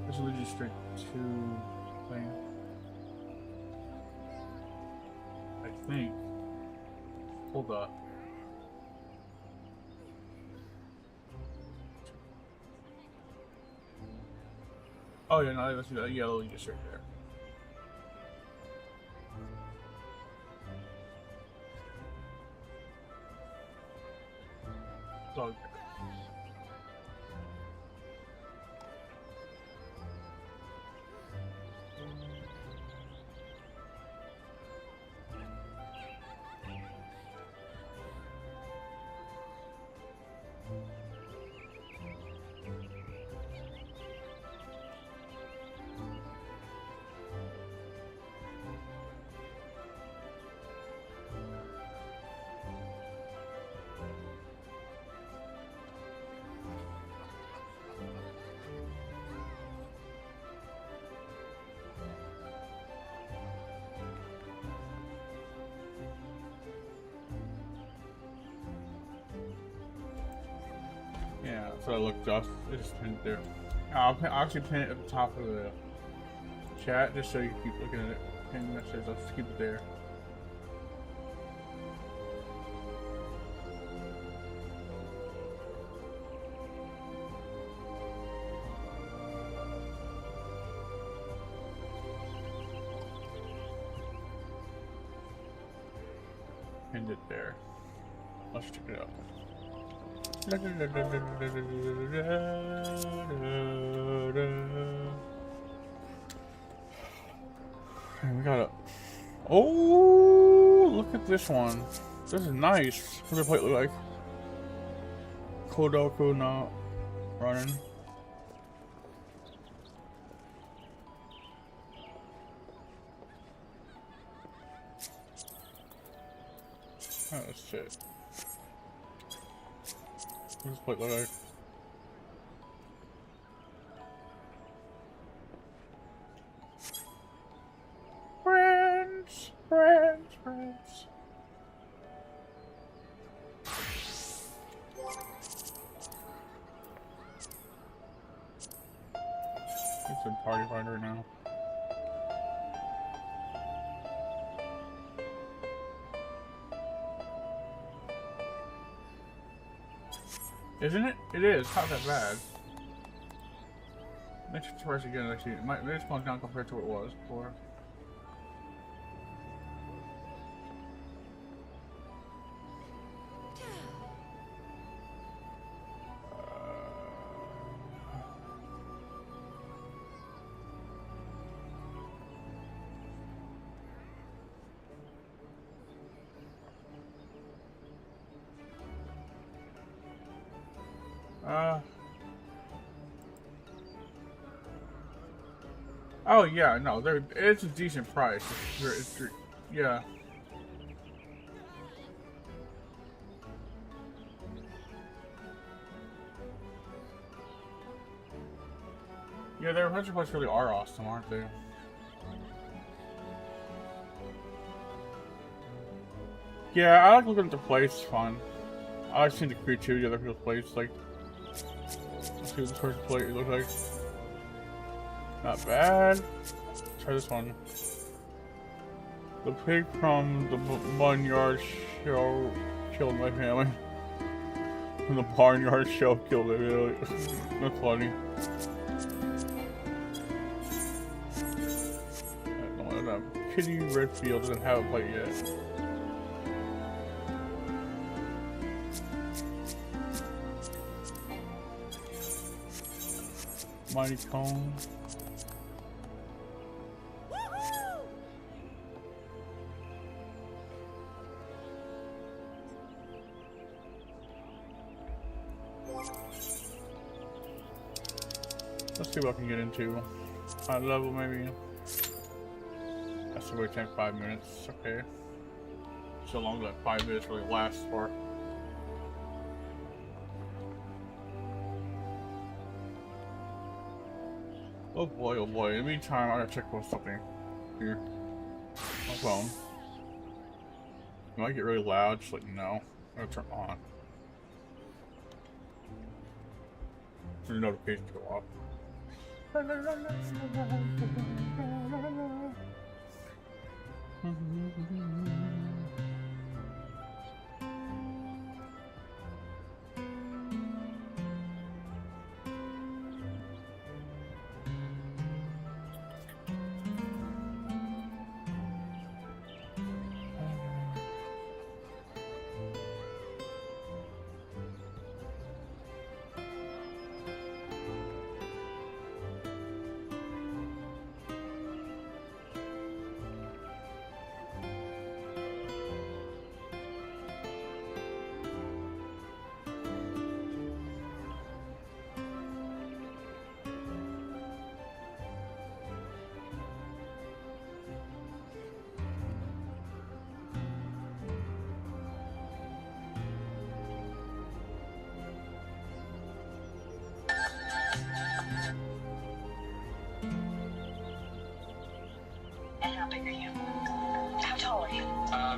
This leads you straight to thing. I think. Hold up. Oh yeah, no, let's do that. Yeah, link is right there. It's all good. Yeah, so I looked just. It just pinned it there. I'll actually pin it at the top of the chat just so you keep looking at it. Pin messages. I'll just keep it there. Pinned it there. Let's check it out. And we got a. Oh, look at this one. This is nice. What does the plate look like? Kodoku not running. Oh shit. What does this plate look like? Friends, friends, friends. It's in party finder now. Isn't it? It is. Not that bad. Let's press again. Actually, it might spawn down compared to what it was before. Oh yeah, no, it's a decent price. Yeah. Yeah, their hunter plates really are awesome, aren't they? Yeah, I like looking at the plates. It's fun. I like seeing the creativity of other people's plates. Like, let's see what this person's plate looks like. Not bad. Try this one. The pig from the barnyard show killed my family. The barnyard show killed it. Really. That's funny. I don't know. Kitty Redfield doesn't have a plate yet. Mighty Cone. Let's see what I can get into. High level, maybe. That's the way it takes 5 minutes. Okay. So long as that 5 minutes really lasts for. Oh boy, oh boy. In the meantime, I gotta check for something here. My phone. It might get really loud, just let you know. I'm gonna turn it on. The notifications go off.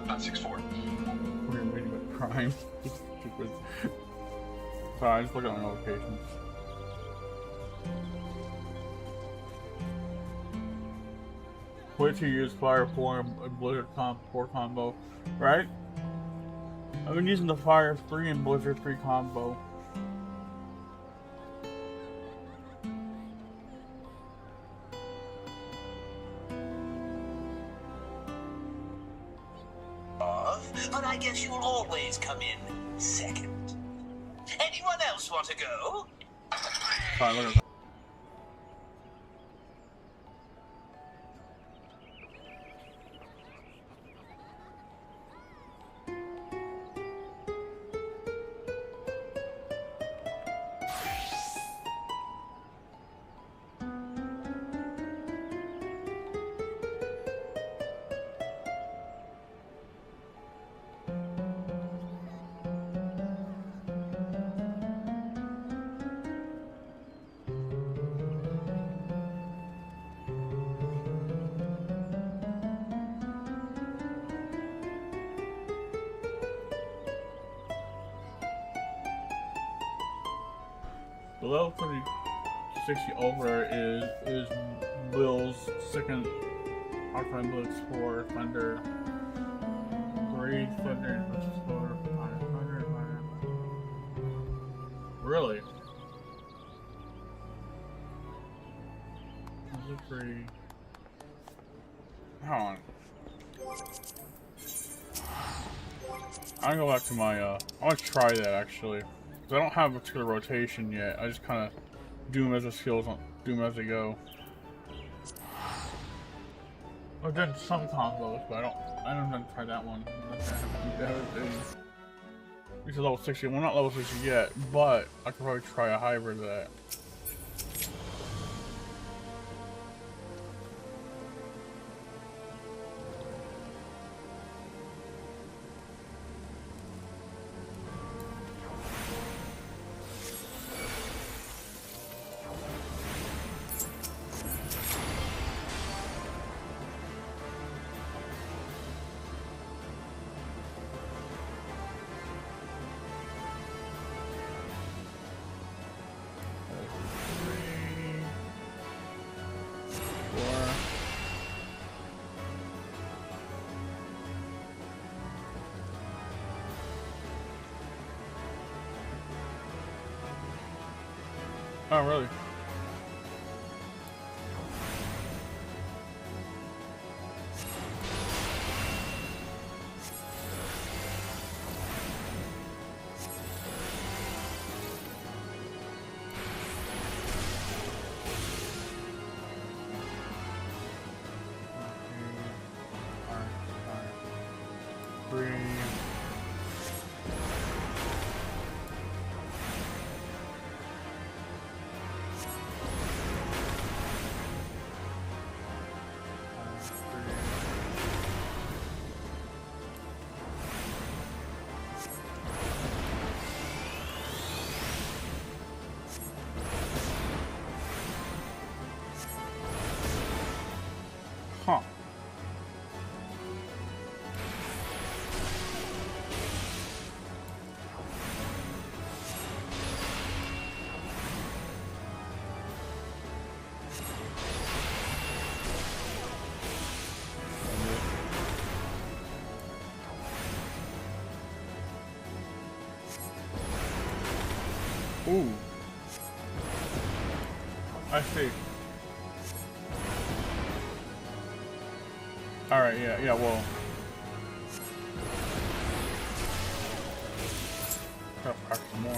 About 6'4". We're waiting with Prime. Sorry, I just look at my notifications. Wait to use Fire Form and Blizzard Core combo, right? I've been using the Fire 3 and Blizzard 3 combo. But I guess you'll always come in second. Anyone else want to go? Fine, look at the level 60 over is Bill's second Arcane Blitz for Thunder. 3 Thunder and 4 Thunder. Really? Free. Hold on. I'm gonna go back to my I want to try that actually. I don't have a particular rotation yet. I just kind of do them as the skills, do them as they go. I've done some combos, but I don't know to try that one. This is level 60. Well, not level 60 yet, but I could probably try a hybrid of that. Oh, really? Huh. Ooh. I see. Alright, yeah, well. Gotta practice more.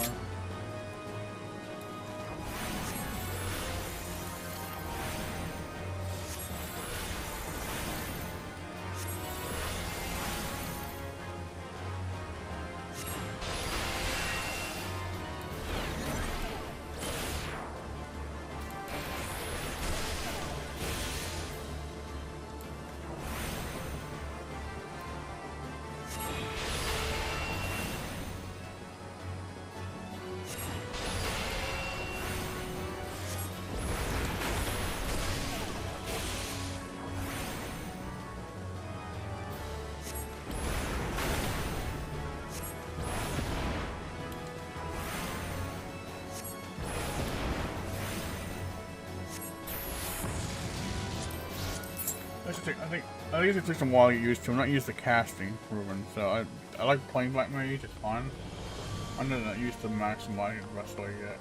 I think it takes some while to get used to. I'm not used to casting proven, so I like playing Black Mage. It's fun. I'm not used to maximizing the best way yet.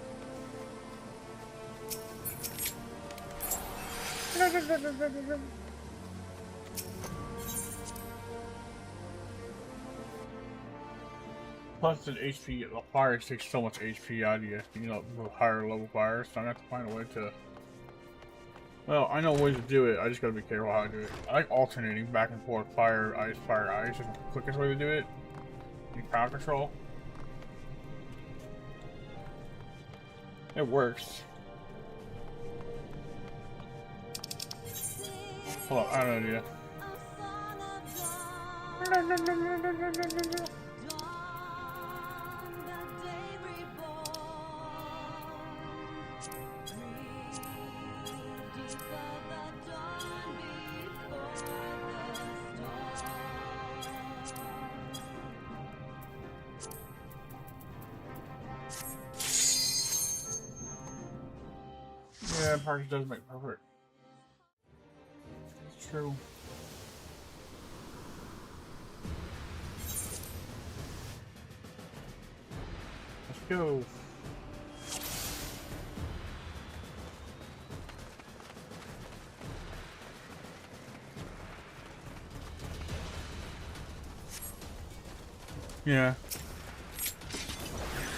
Plus, the HP, the fires take so much HP out of you. You know, with higher level fires, so I'm gonna have to find a way to. Well, I know ways to do it. I just gotta be careful how I do it. I like alternating back and forth, fire, ice, fire, ice. It's the quickest way to do it. In crowd control. It works. Hold up, I have an idea. Yeah, practice does make perfect. It's true. Let's go. Yeah.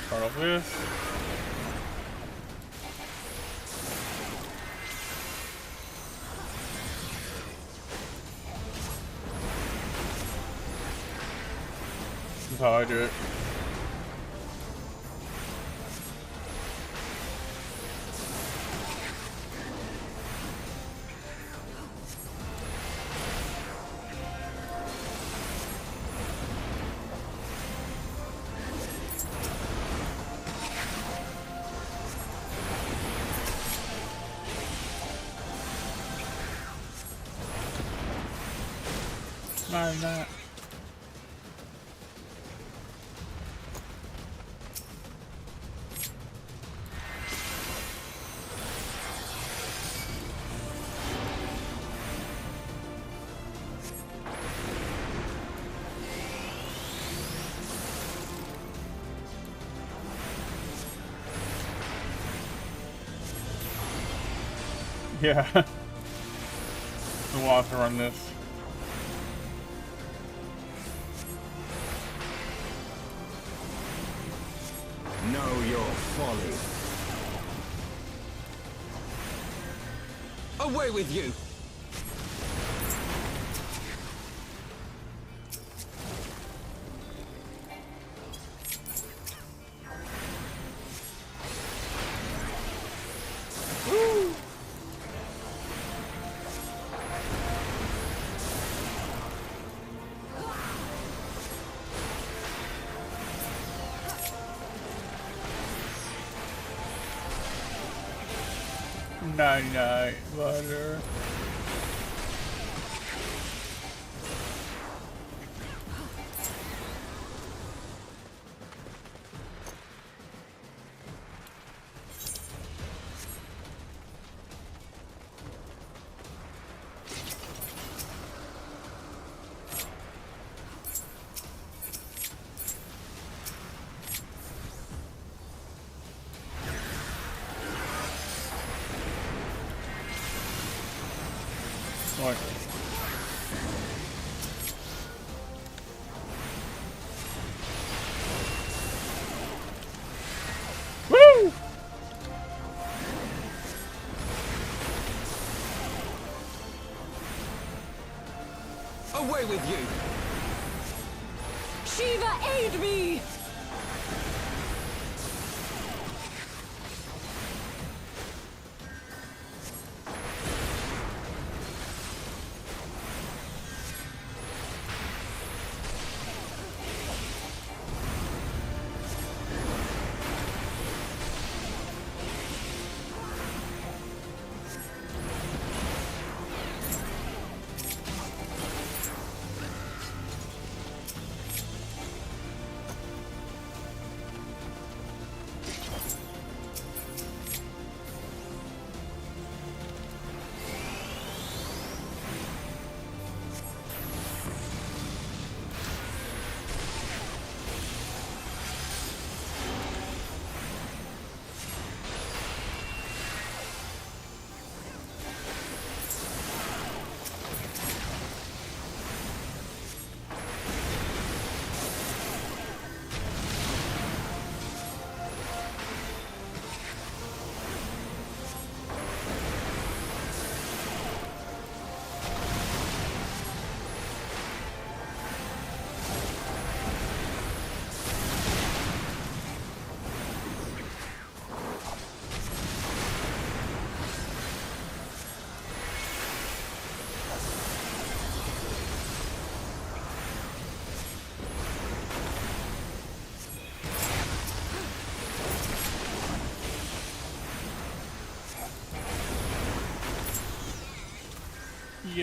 Start off this. This is how I do it. Not. Yeah. We'll have to run this. Know your folly. Away with you! Woo! Night, butter. What? Woo! Away with you! Shiva, aid me!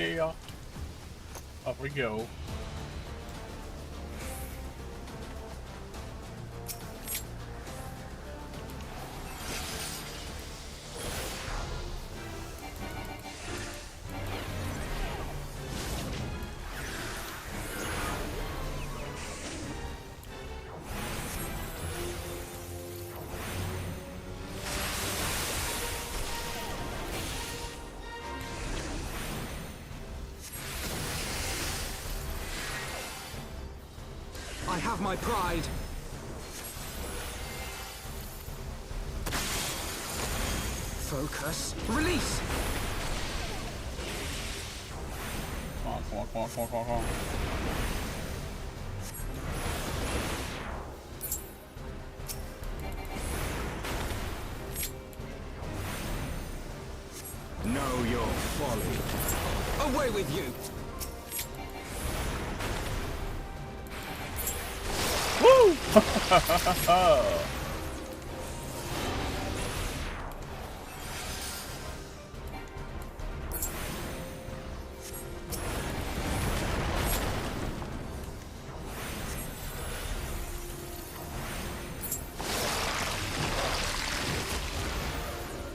Yeah. Up we go. I have my pride. Focus. Release. Come on, come on, come on, come on, come on, come on. Know your folly. Away with you. Woo!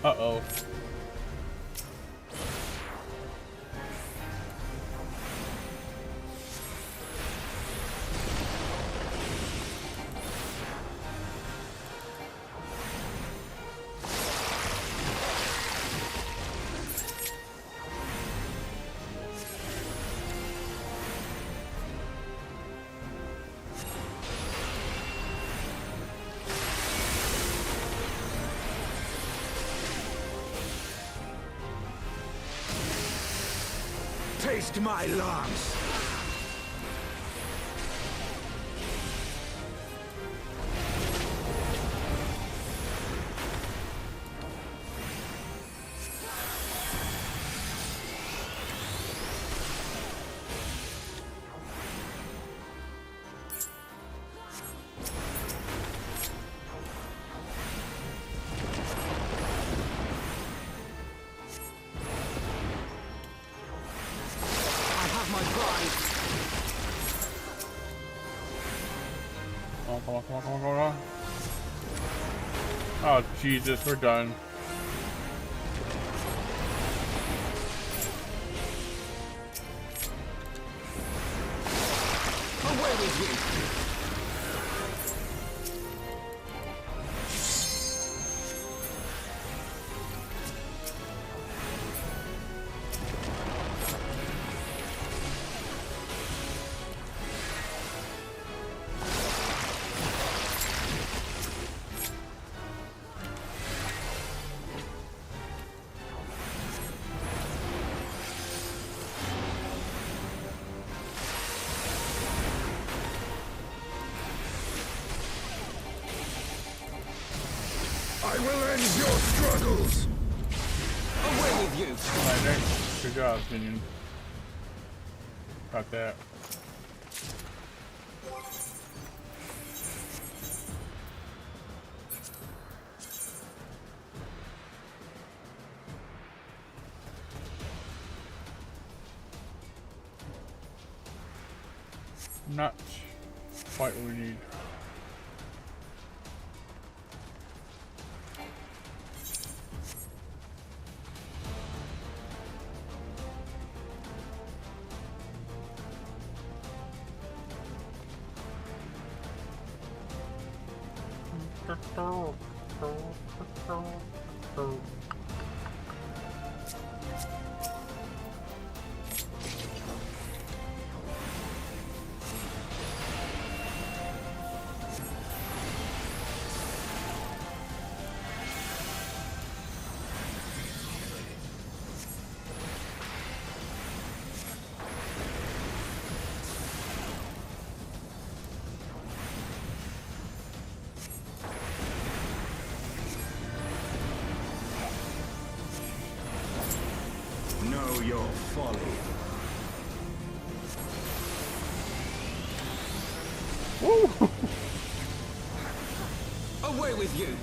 Uh-oh. Taste my lance. Come on, come on, come on, come on. Oh, Jesus, we're done. Away with you. I will end your struggles! Away with you! Alright, there. Good job, Minion. Got that. Not quite what we need. Know your folly. Woo! Away with you!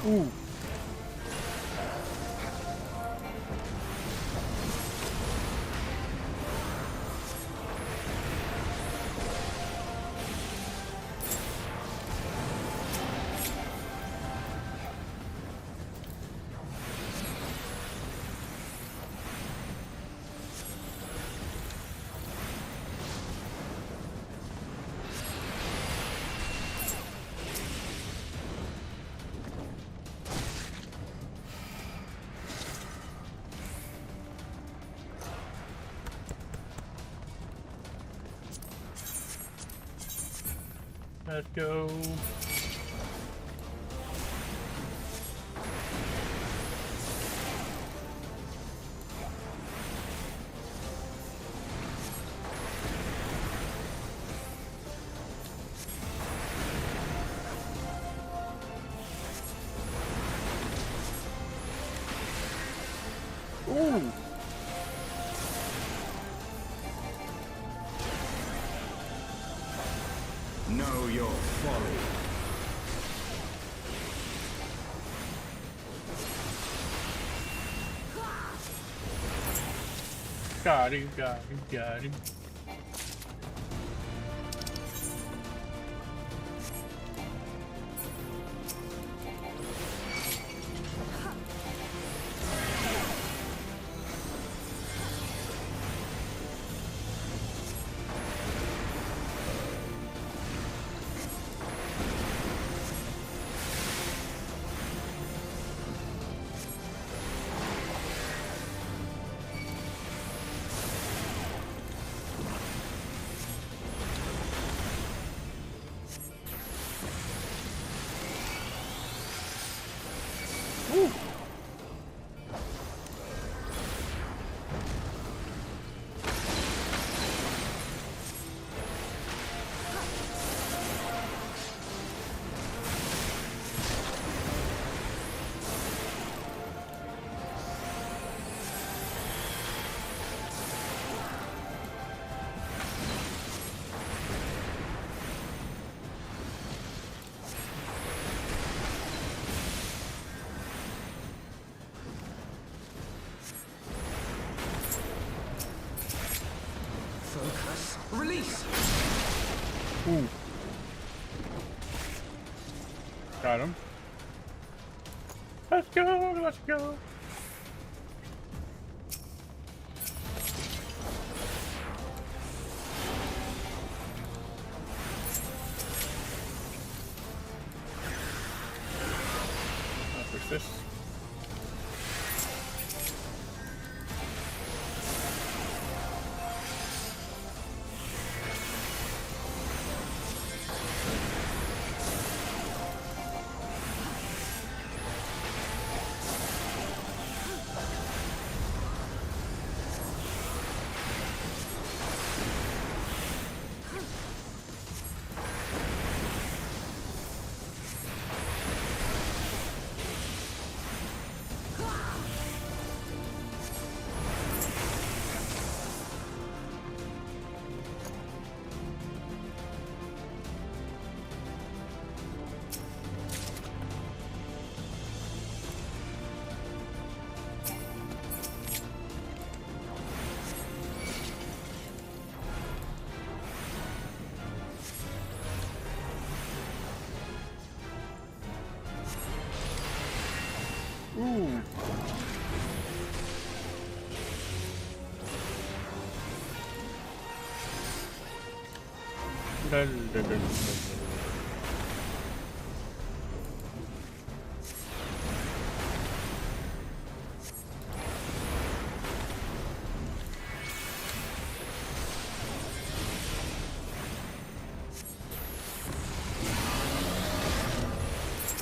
Ooh. Let's go. Ooh. Know your folly. Got him, got him, got him. Woo. Focus. Release. Ooh. Got him. Let's go, let's go. I'll fix this. Ooh.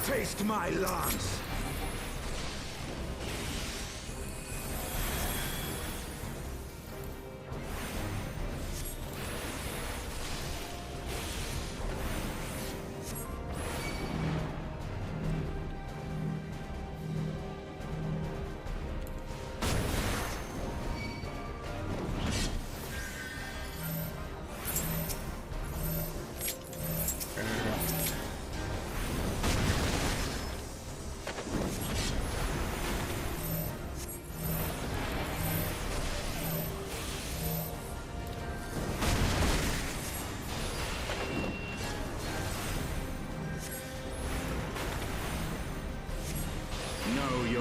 Taste my lance.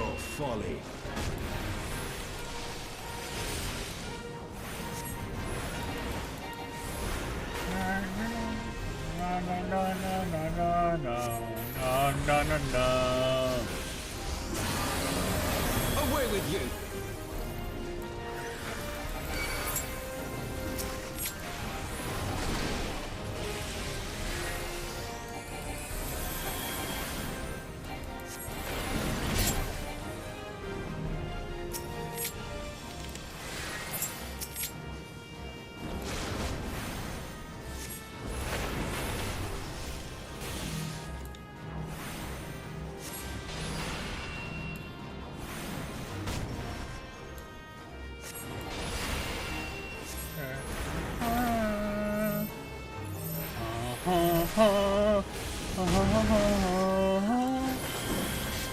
your folly. Away with you!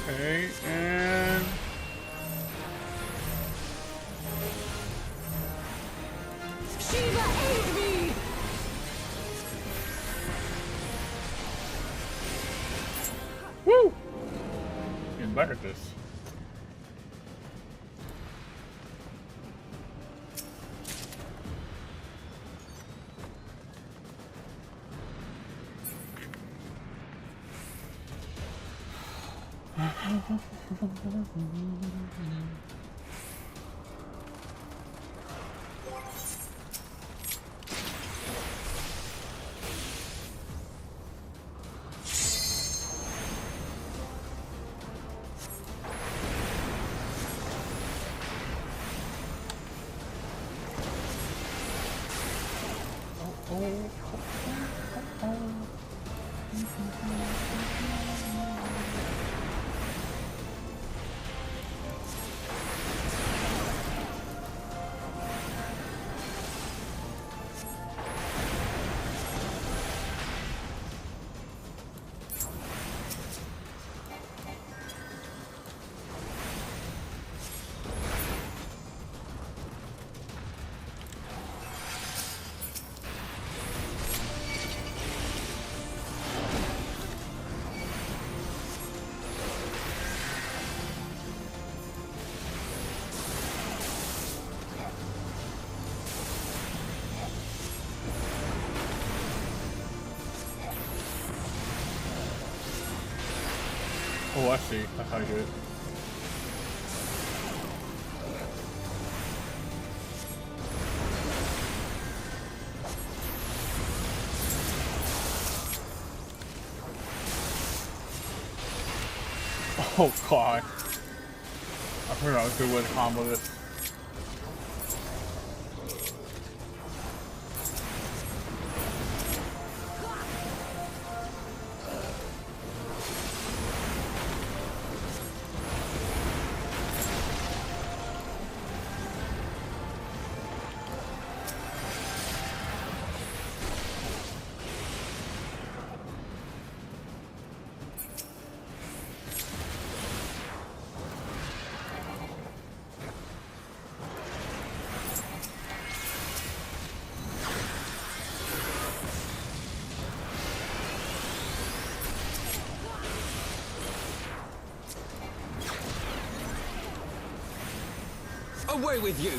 Okay, and Shiva, aid me! woo! Getting better at this. Oh, I see. That's how you do it. Oh god. I figured I was good with combo this. Away with you!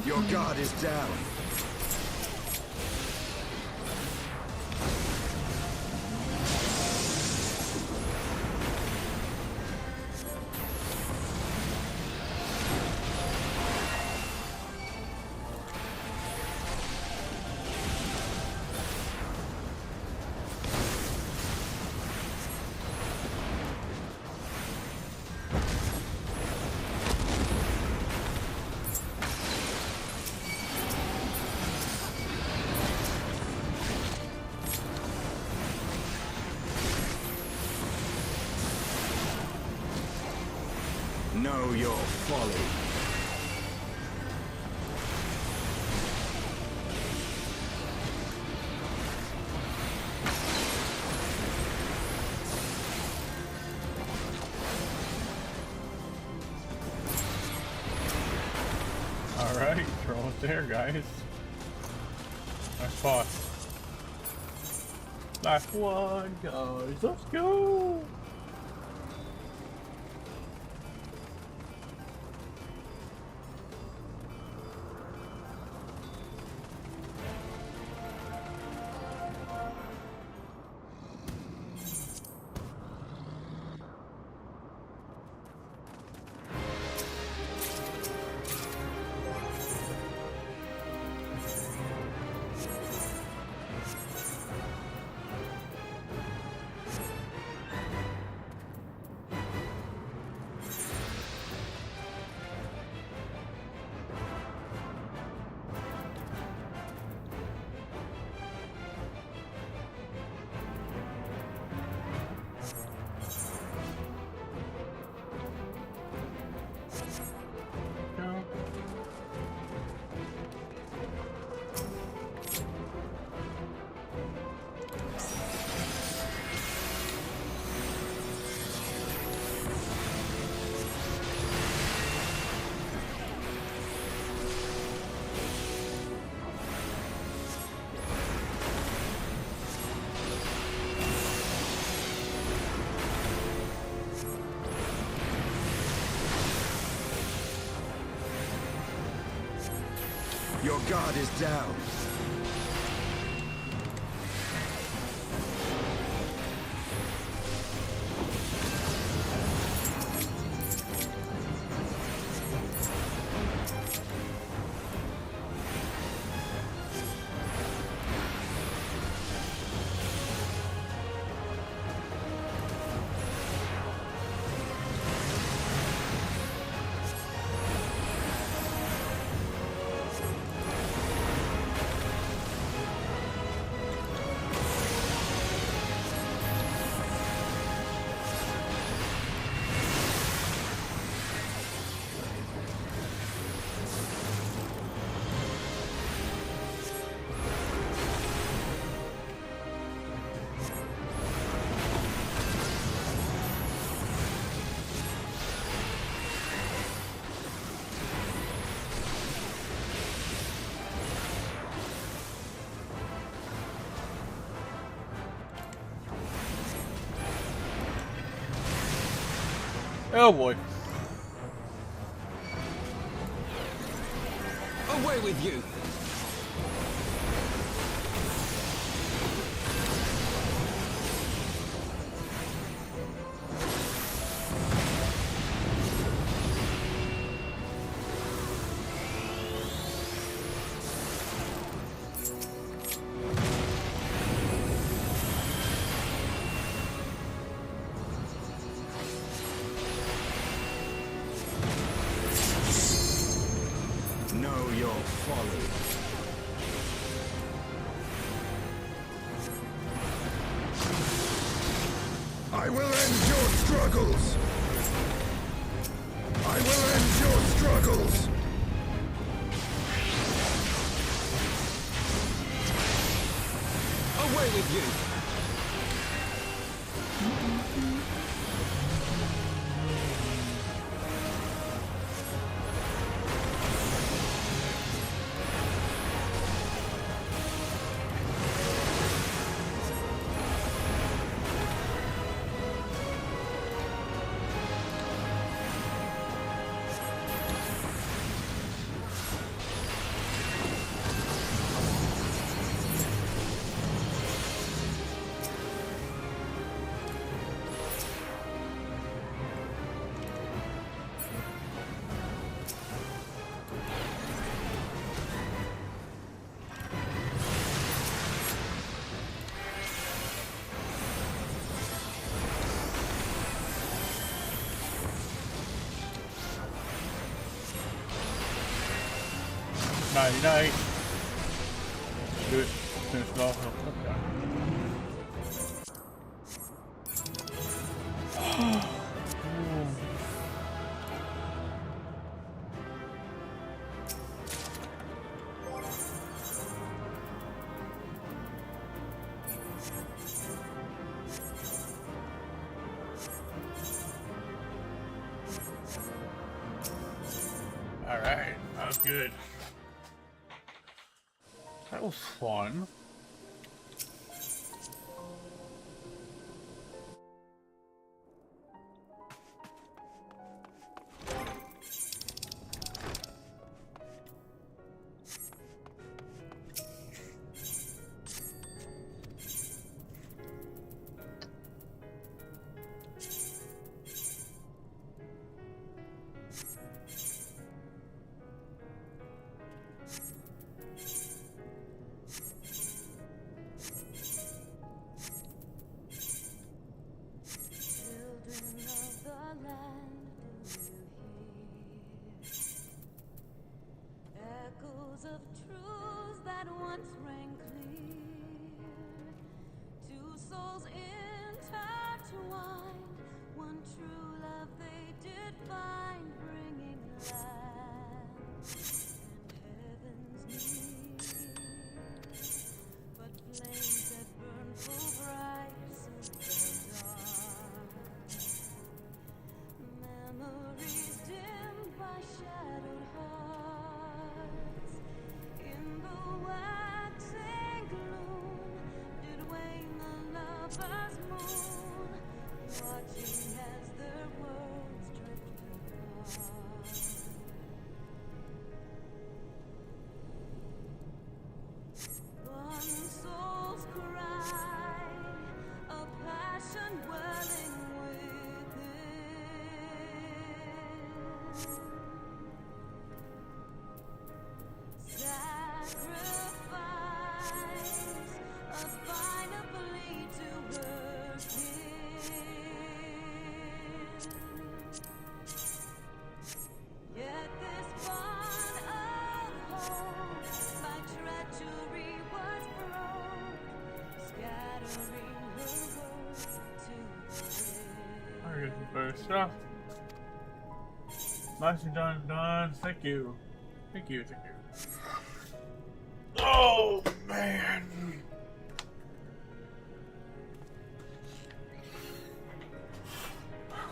Your guard is down. Know your folly. Alright, throw it there, guys. Nice pass. Nice one, guys. Let's go. Your guard is down. Oh boy. Away with you! Know your folly. I will end your struggles! I will end your struggles! Away with you! Night. Do it. Finish it off. Alright, that was good. That was fun. Echoes of truths that once rang clear. Two souls intertwined, one true love they did find, bringing lands and heavens near. But flames that burn full bright, so dark. Memories dimmed by shadowed hearts. In the waxing gloom did wane the lover's moon, watching as their worlds drifted apart. One soul's cry, a passion welling within. Sacrifice, a final plea to her kin. Yet this bond of hope by treachery was broke, scattering her words to the wind. I get some better stuff. Nicely done, Don. Thank you. Thank you, thank you. Oh, man.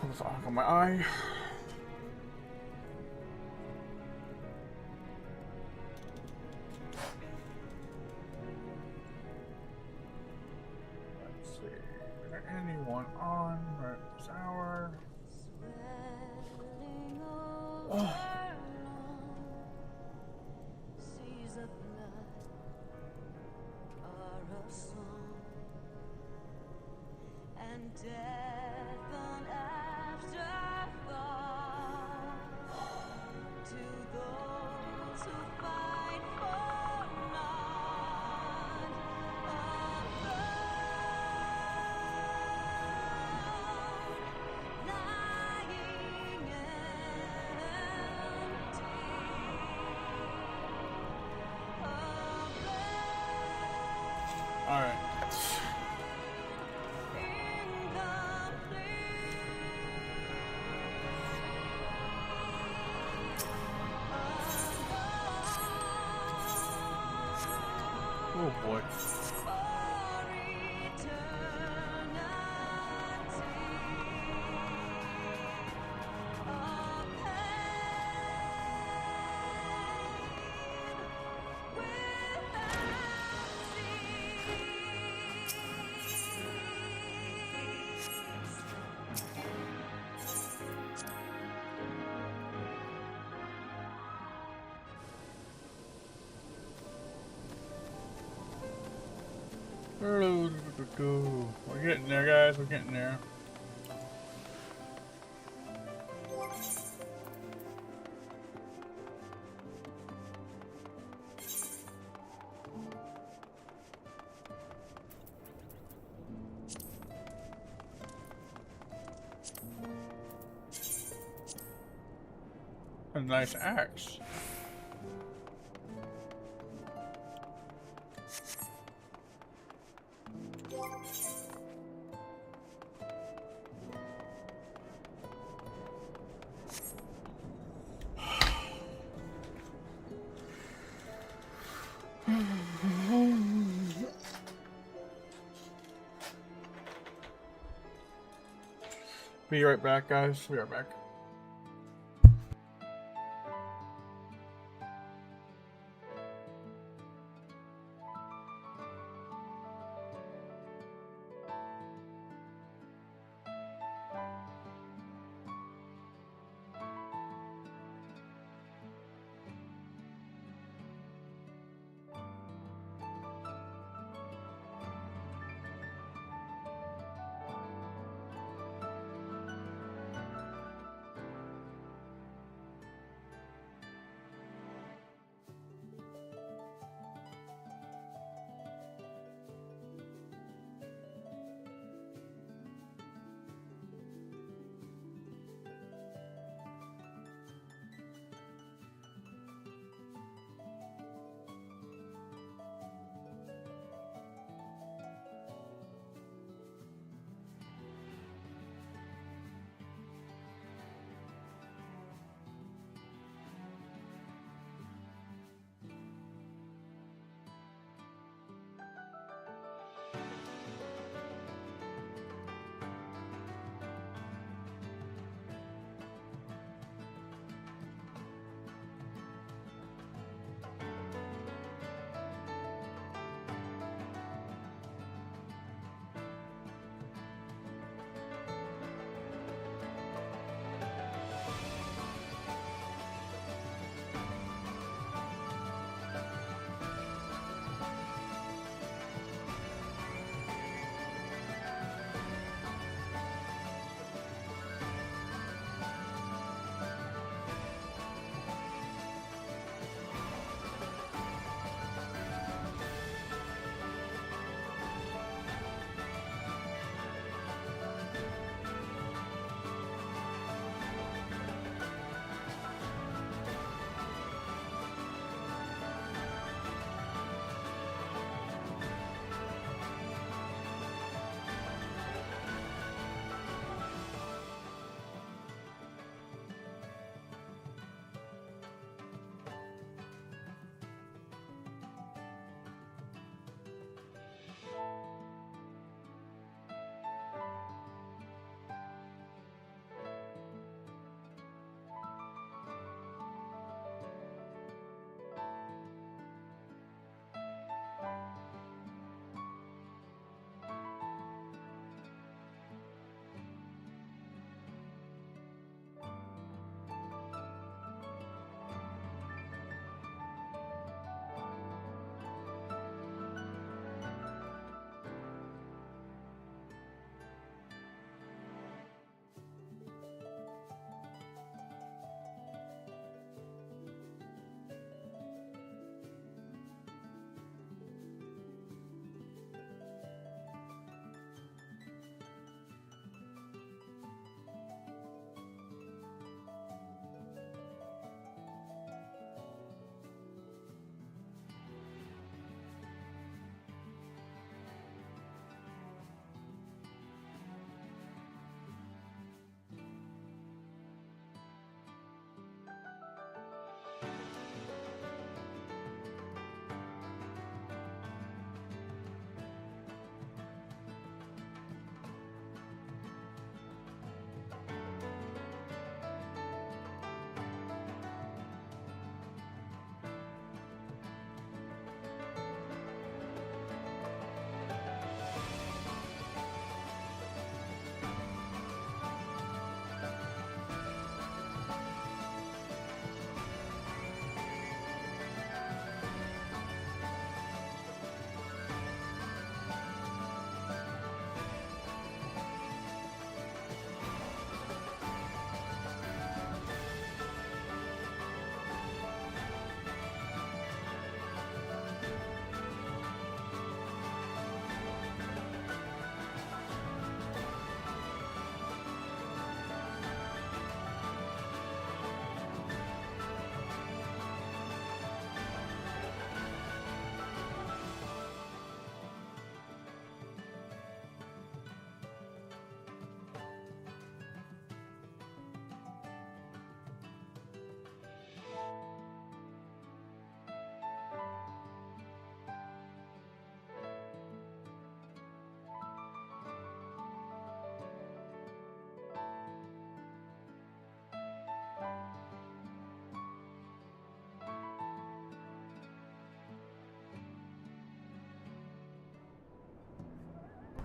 What's on my eye? Let's see. Is there anyone on right this hour? Swelling Oh. over seas of blood are a song, and death an afterthought to those who fight for naught. Lying All right. Oh boy. We're getting there, guys. We're getting there. A nice axe. Be right back, guys. Be right back.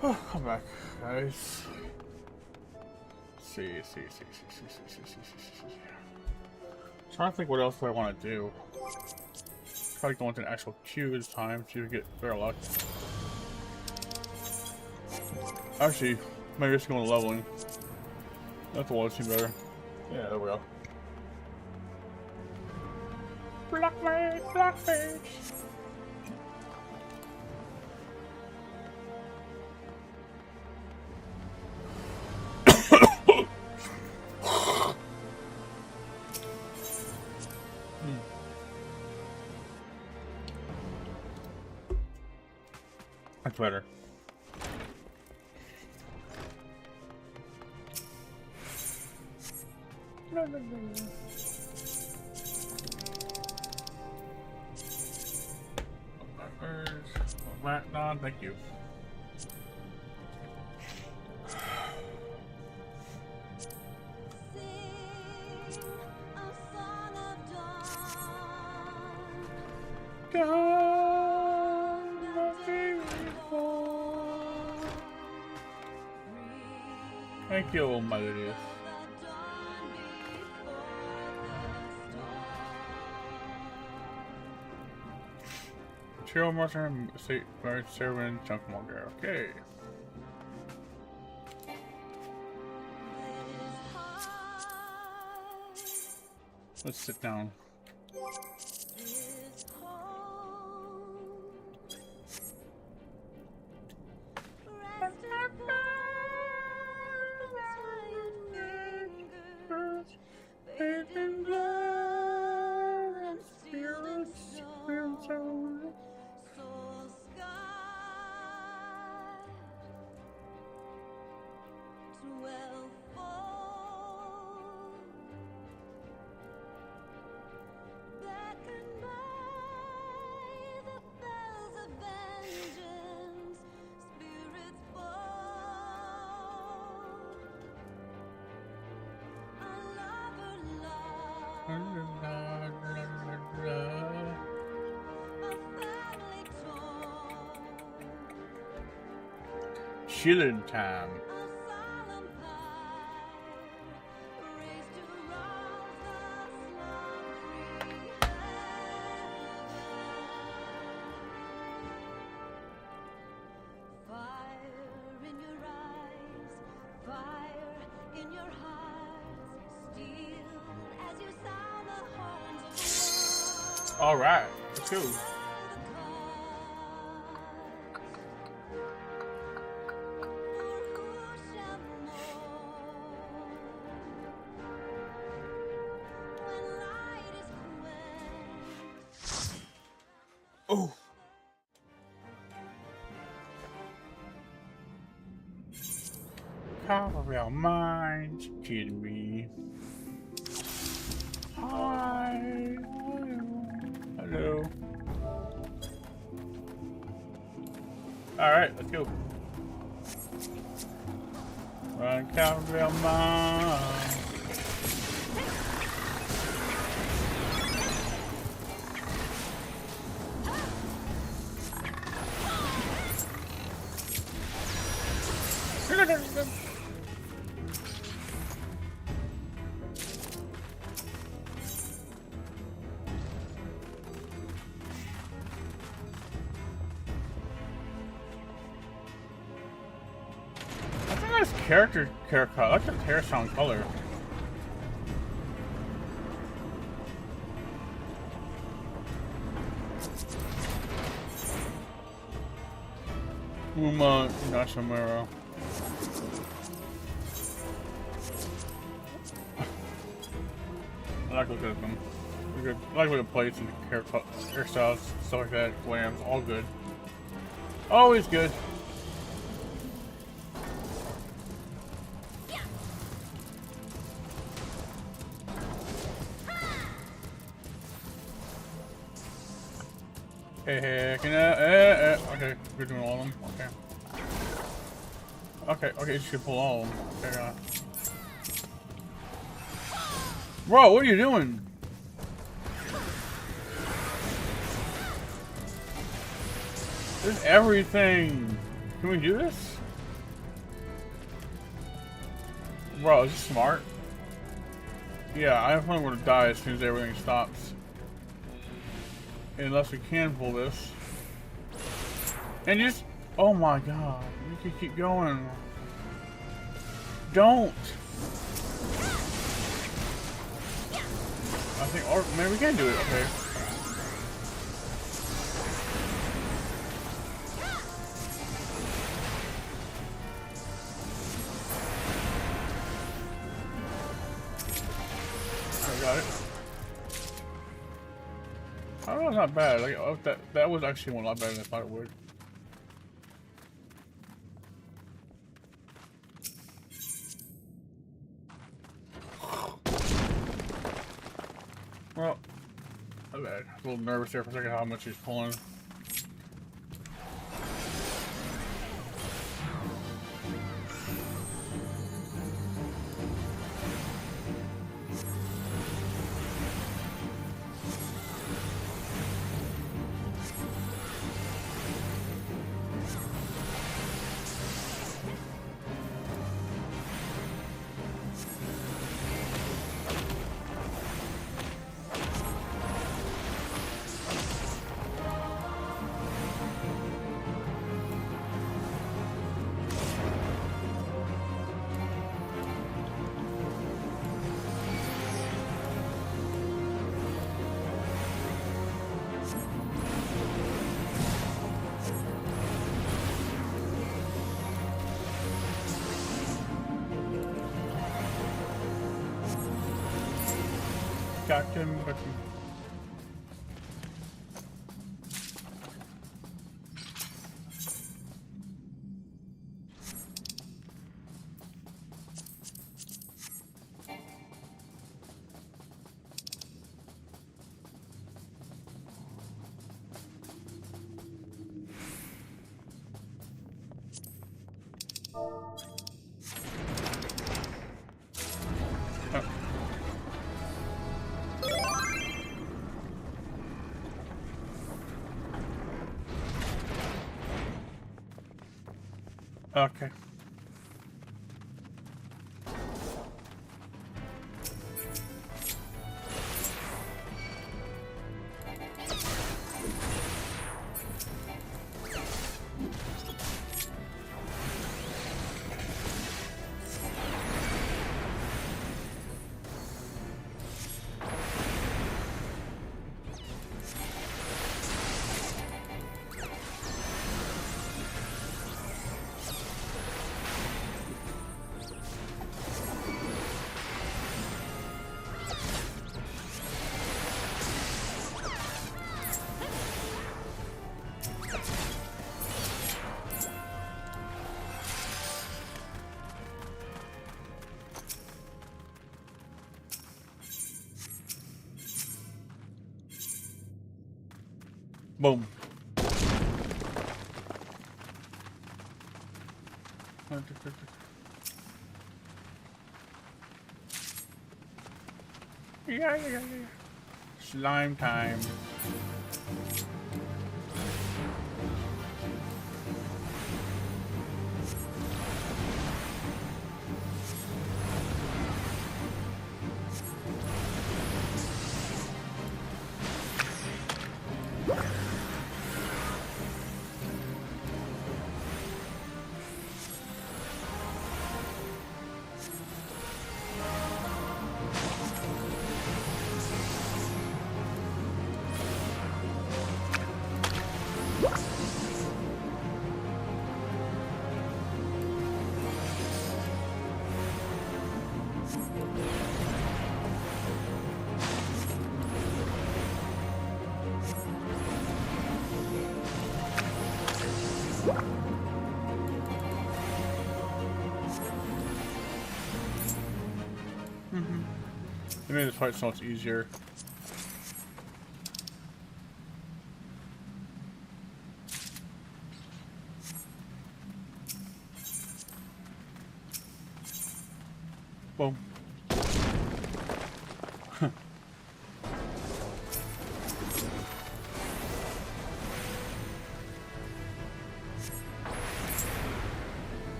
Come back, guys. See. Trying to think what else do I want to do. Probably go into an actual queue this time so you get better luck. Actually, maybe just go into leveling. That's what seems better. Yeah, there we go. Blackface. That's better. No, thank you. Sing a song of dawn. Dawn, nothing before. Thank you, Melodious. The dawn before the storm. Cheryl Martin, State Guard, Servant, Chunkmonger. Okay. Let's sit down. This home. Rest upon tired fingers, bathed in blood and sealed in stone. Soul sky, 12-fold, beckoned by the bells of vengeance, spirits bold, a lover lost, a family torn. Chillin' time. A solemn pyre raised to rouse the slumbering heaven. Fire in your eyes, fire in your hearts, steel as you sound the horns of war. All right, let's go. Oh. Cover your minds, kidding me. Hi. Hello. Alright, let's go. Run, cover your minds. That's a nice character haircut. I like the hair sound color. Uma Nashimura. I like looking at them. They're good. I like looking at plates and hairstyles, stuff like that. Glams, all good. Always good. Hey, can okay, we're doing all of them. Okay, you should pull all of them. Okay, Bro, what are you doing? There's everything. Can we do this? Bro, is this smart? Yeah, I definitely would have died as soon as everything stops. Unless we can pull this. And just... Oh my god. You can keep going. Don't! I think... Or maybe we can do it. Okay. Got it. I don't know, it's not bad. Like, oh, that was actually a lot better than I thought it would. Well, not bad. I was a little nervous there for a second how much he's pulling. Got him, but okay. Boom. Yeah. Slime time. It made this fight so much easier. Boom.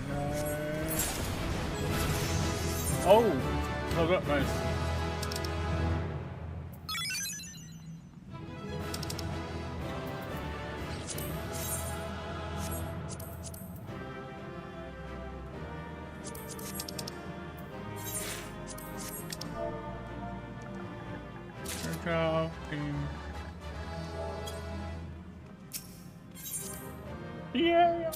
nice. Oh, held up, nice. Good job, team. Yeah.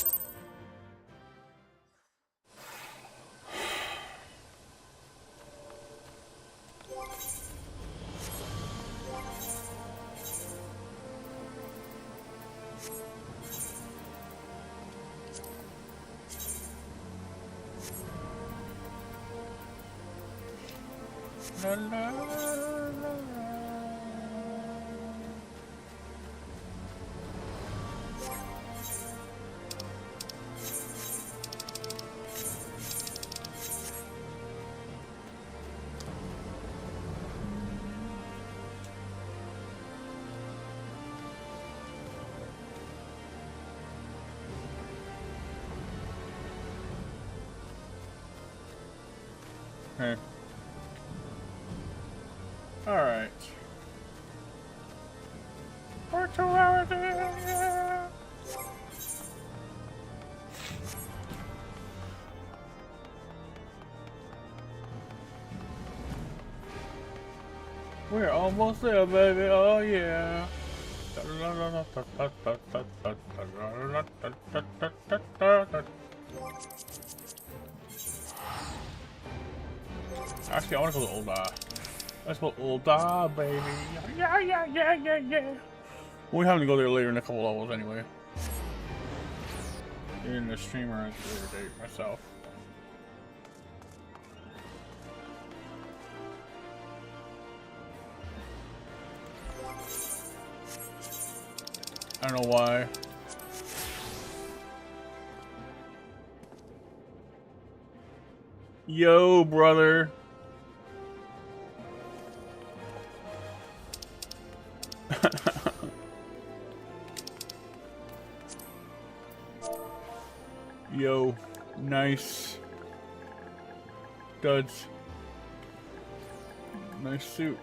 La, la, la, la. Hey. Alright. For 2 hours, yeah. We're almost there, baby. Oh, yeah. Actually, I want to go to Old Let's go Old baby. Yeah. We have to go there later in a couple levels anyway. In the streamer at the later date myself. I don't know why. Yo, brother. Yo, nice. Duds. Nice suit.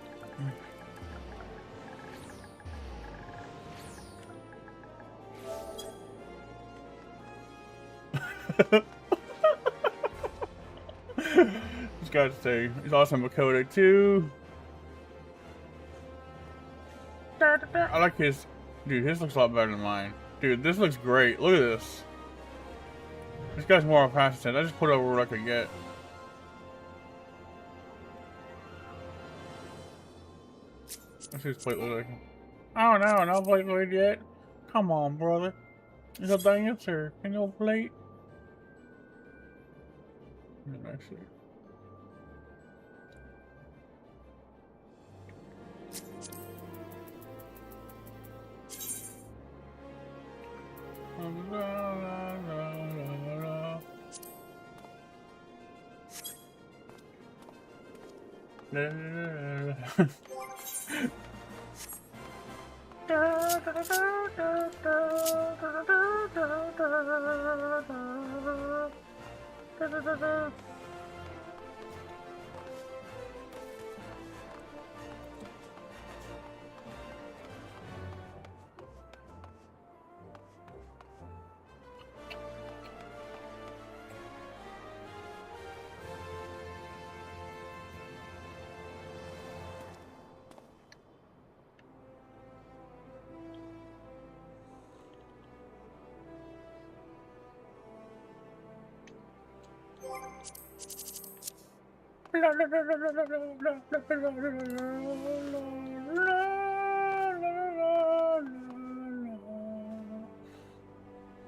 Just gotta say, he's awesome Makoto too. I like his, dude, his looks a lot better than mine. Dude, this looks great. Look at this. This guy's more of a passion. I just put over what I could get. Let's see his plate look like. Oh no, no plate load yet. Come on, brother. It's a dancer. Can you plate? Actually.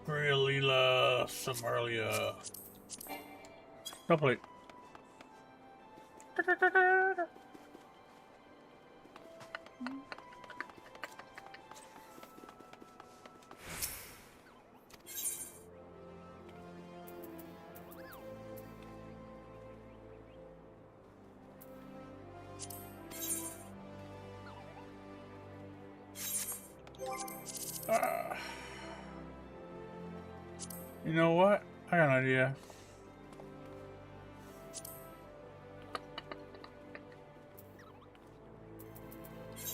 Really love Somalia. No plate. You know what? I got an idea.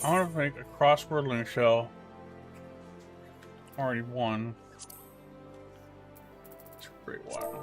I want to make a crossword link shell. Already won. It's a great one.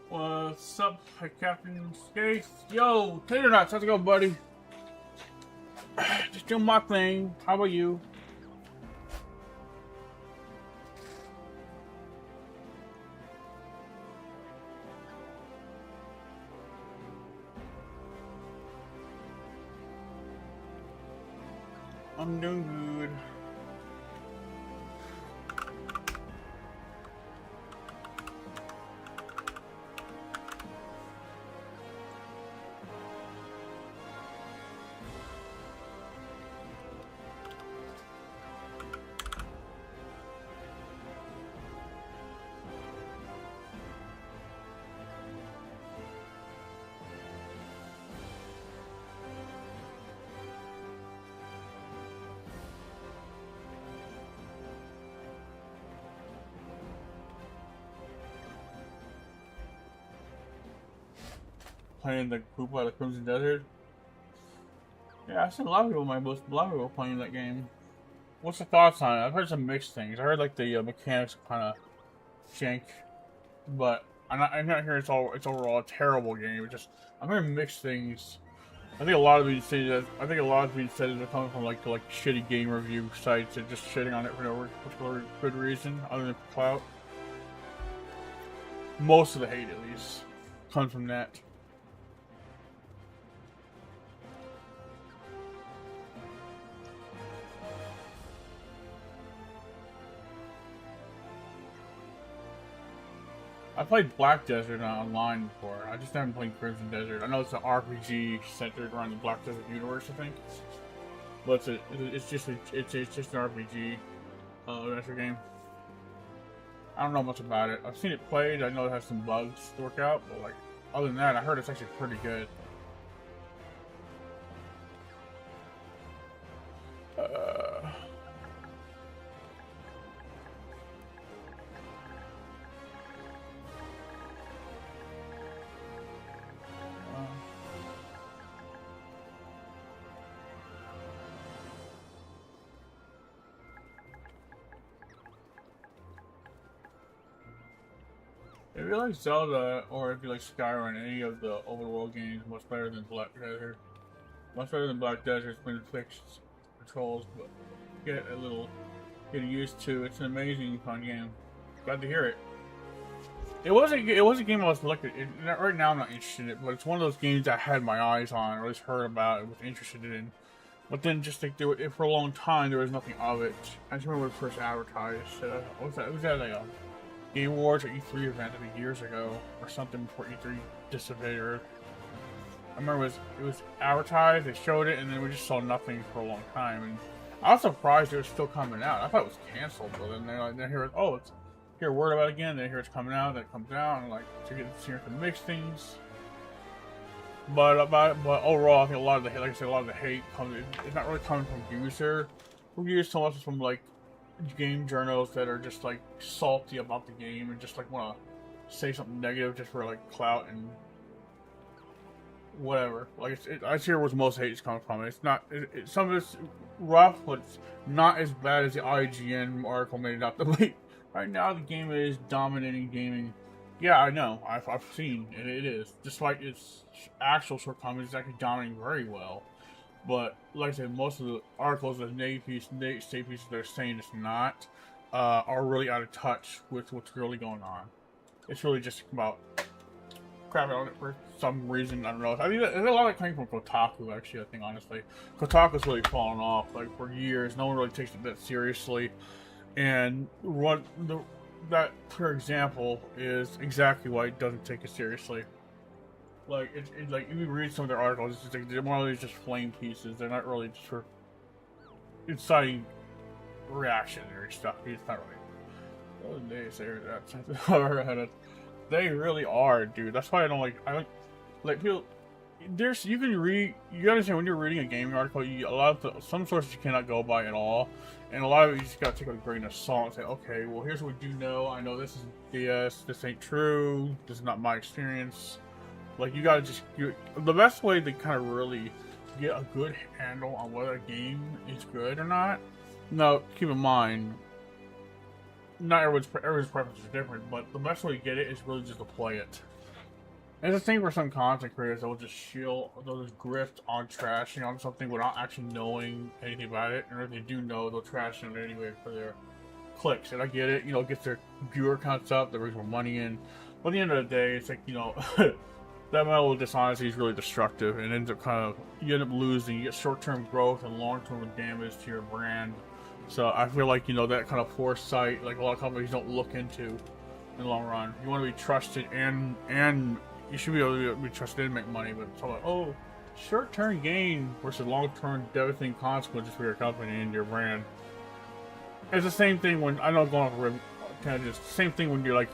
What's up, Captain Skates? Yo, Tater Nuts, how's it going, buddy? Just doing my thing. How about you? I'm doing good. Playing the group out of Crimson Desert. Yeah, I've seen a lot of people playing that game. What's the thoughts on it? I've heard some mixed things. I heard like the mechanics kind of jank, but I'm not hearing it's overall a terrible game. It's just I'm hearing mixed things. I think a lot of these things are coming from like shitty game review sites and just shitting on it for no particular good reason other than clout. Most of the hate, at least, comes from that. I played Black Desert online before. I just haven't played Crimson Desert. I know it's an RPG centered around the Black Desert universe, I think. But it's just an RPG adventure game. I don't know much about it. I've seen it played. I know it has some bugs to work out, but like other than that, I heard it's actually pretty good. If you like Zelda, or if you like Skyrim, any of the overworld games, much better than Black Desert. Much better than Black Desert. It's been fixed controls, but get used to. It's an amazing, fun game. Glad to hear it. It was a game I was looking at. Right now I'm not interested in it, but it's one of those games I had my eyes on, or at least heard about, and was interested in. But then just like for a long time there was nothing of it. I just remember when it first advertised. What was that? It was at a Game Awards or E3 event I think years ago, or something before E3 dissipated. I remember it was advertised, they showed it, and then we just saw nothing for a long time. And I was surprised it was still coming out. I thought it was canceled, but then they hear hear word about it again. They hear it's coming out, then it comes out, and like to get hearing some mixed things. But overall, I think a lot of the hate, like I said, a lot of the hate it's not really coming from reviews so much as from like game journals that are just like salty about the game and just like want to say something negative just for like clout and whatever. Like I see where most hate is coming from. It's not. Some of it's rough, but it's not as bad as the IGN article made it out to be. Right now, the game is dominating gaming. Yeah, I know. I've seen it. It is. Despite its actual shortcomings, it's actually dominating very well. But like I said, most of the articles that state pieces they're saying it's not are really out of touch with what's really going on. It's really just about crap on it for some reason. I don't know. I mean, there's a lot of coming from Kotaku, actually, I think, honestly. Kotaku's really fallen off, like, for years. No one really takes it that seriously. And that, for example, is exactly why it doesn't take it seriously. Like, it's like, if you read some of their articles, it's just like, they're more like just flame pieces. They're not really just for inciting reactionary stuff. It's not really. Oh, they say that. They really are, dude. That's why I don't like people. You understand when you're reading a gaming article, some sources you cannot go by at all, and a lot of it you just gotta take with a grain of salt and say, okay, well, here's what we do know. I know this is BS. This ain't true. This is not my experience. Like, you gotta the best way to kind of really get a good handle on whether a game is good or not. Now, keep in mind, not everyone's preferences are different, but the best way to get it is really just to play it. And it's the same for some content creators that will just they'll just grift on trashing on something without actually knowing anything about it, and if they do know, they'll trash it anyway for their clicks. And I get it, it gets their viewer counts up, that brings more money in. But at the end of the day, it's like, that level of dishonesty is really destructive, and ends up you end up losing. You get short-term growth and long-term damage to your brand. So I feel like, that kind of foresight, like a lot of companies don't look into in the long run. You want to be trusted, and you should be able to be trusted and make money, but it's all like, short-term gain versus long-term devastating consequences for your company and your brand. It's the same thing when, I know going off a tangent, it's the same thing when you're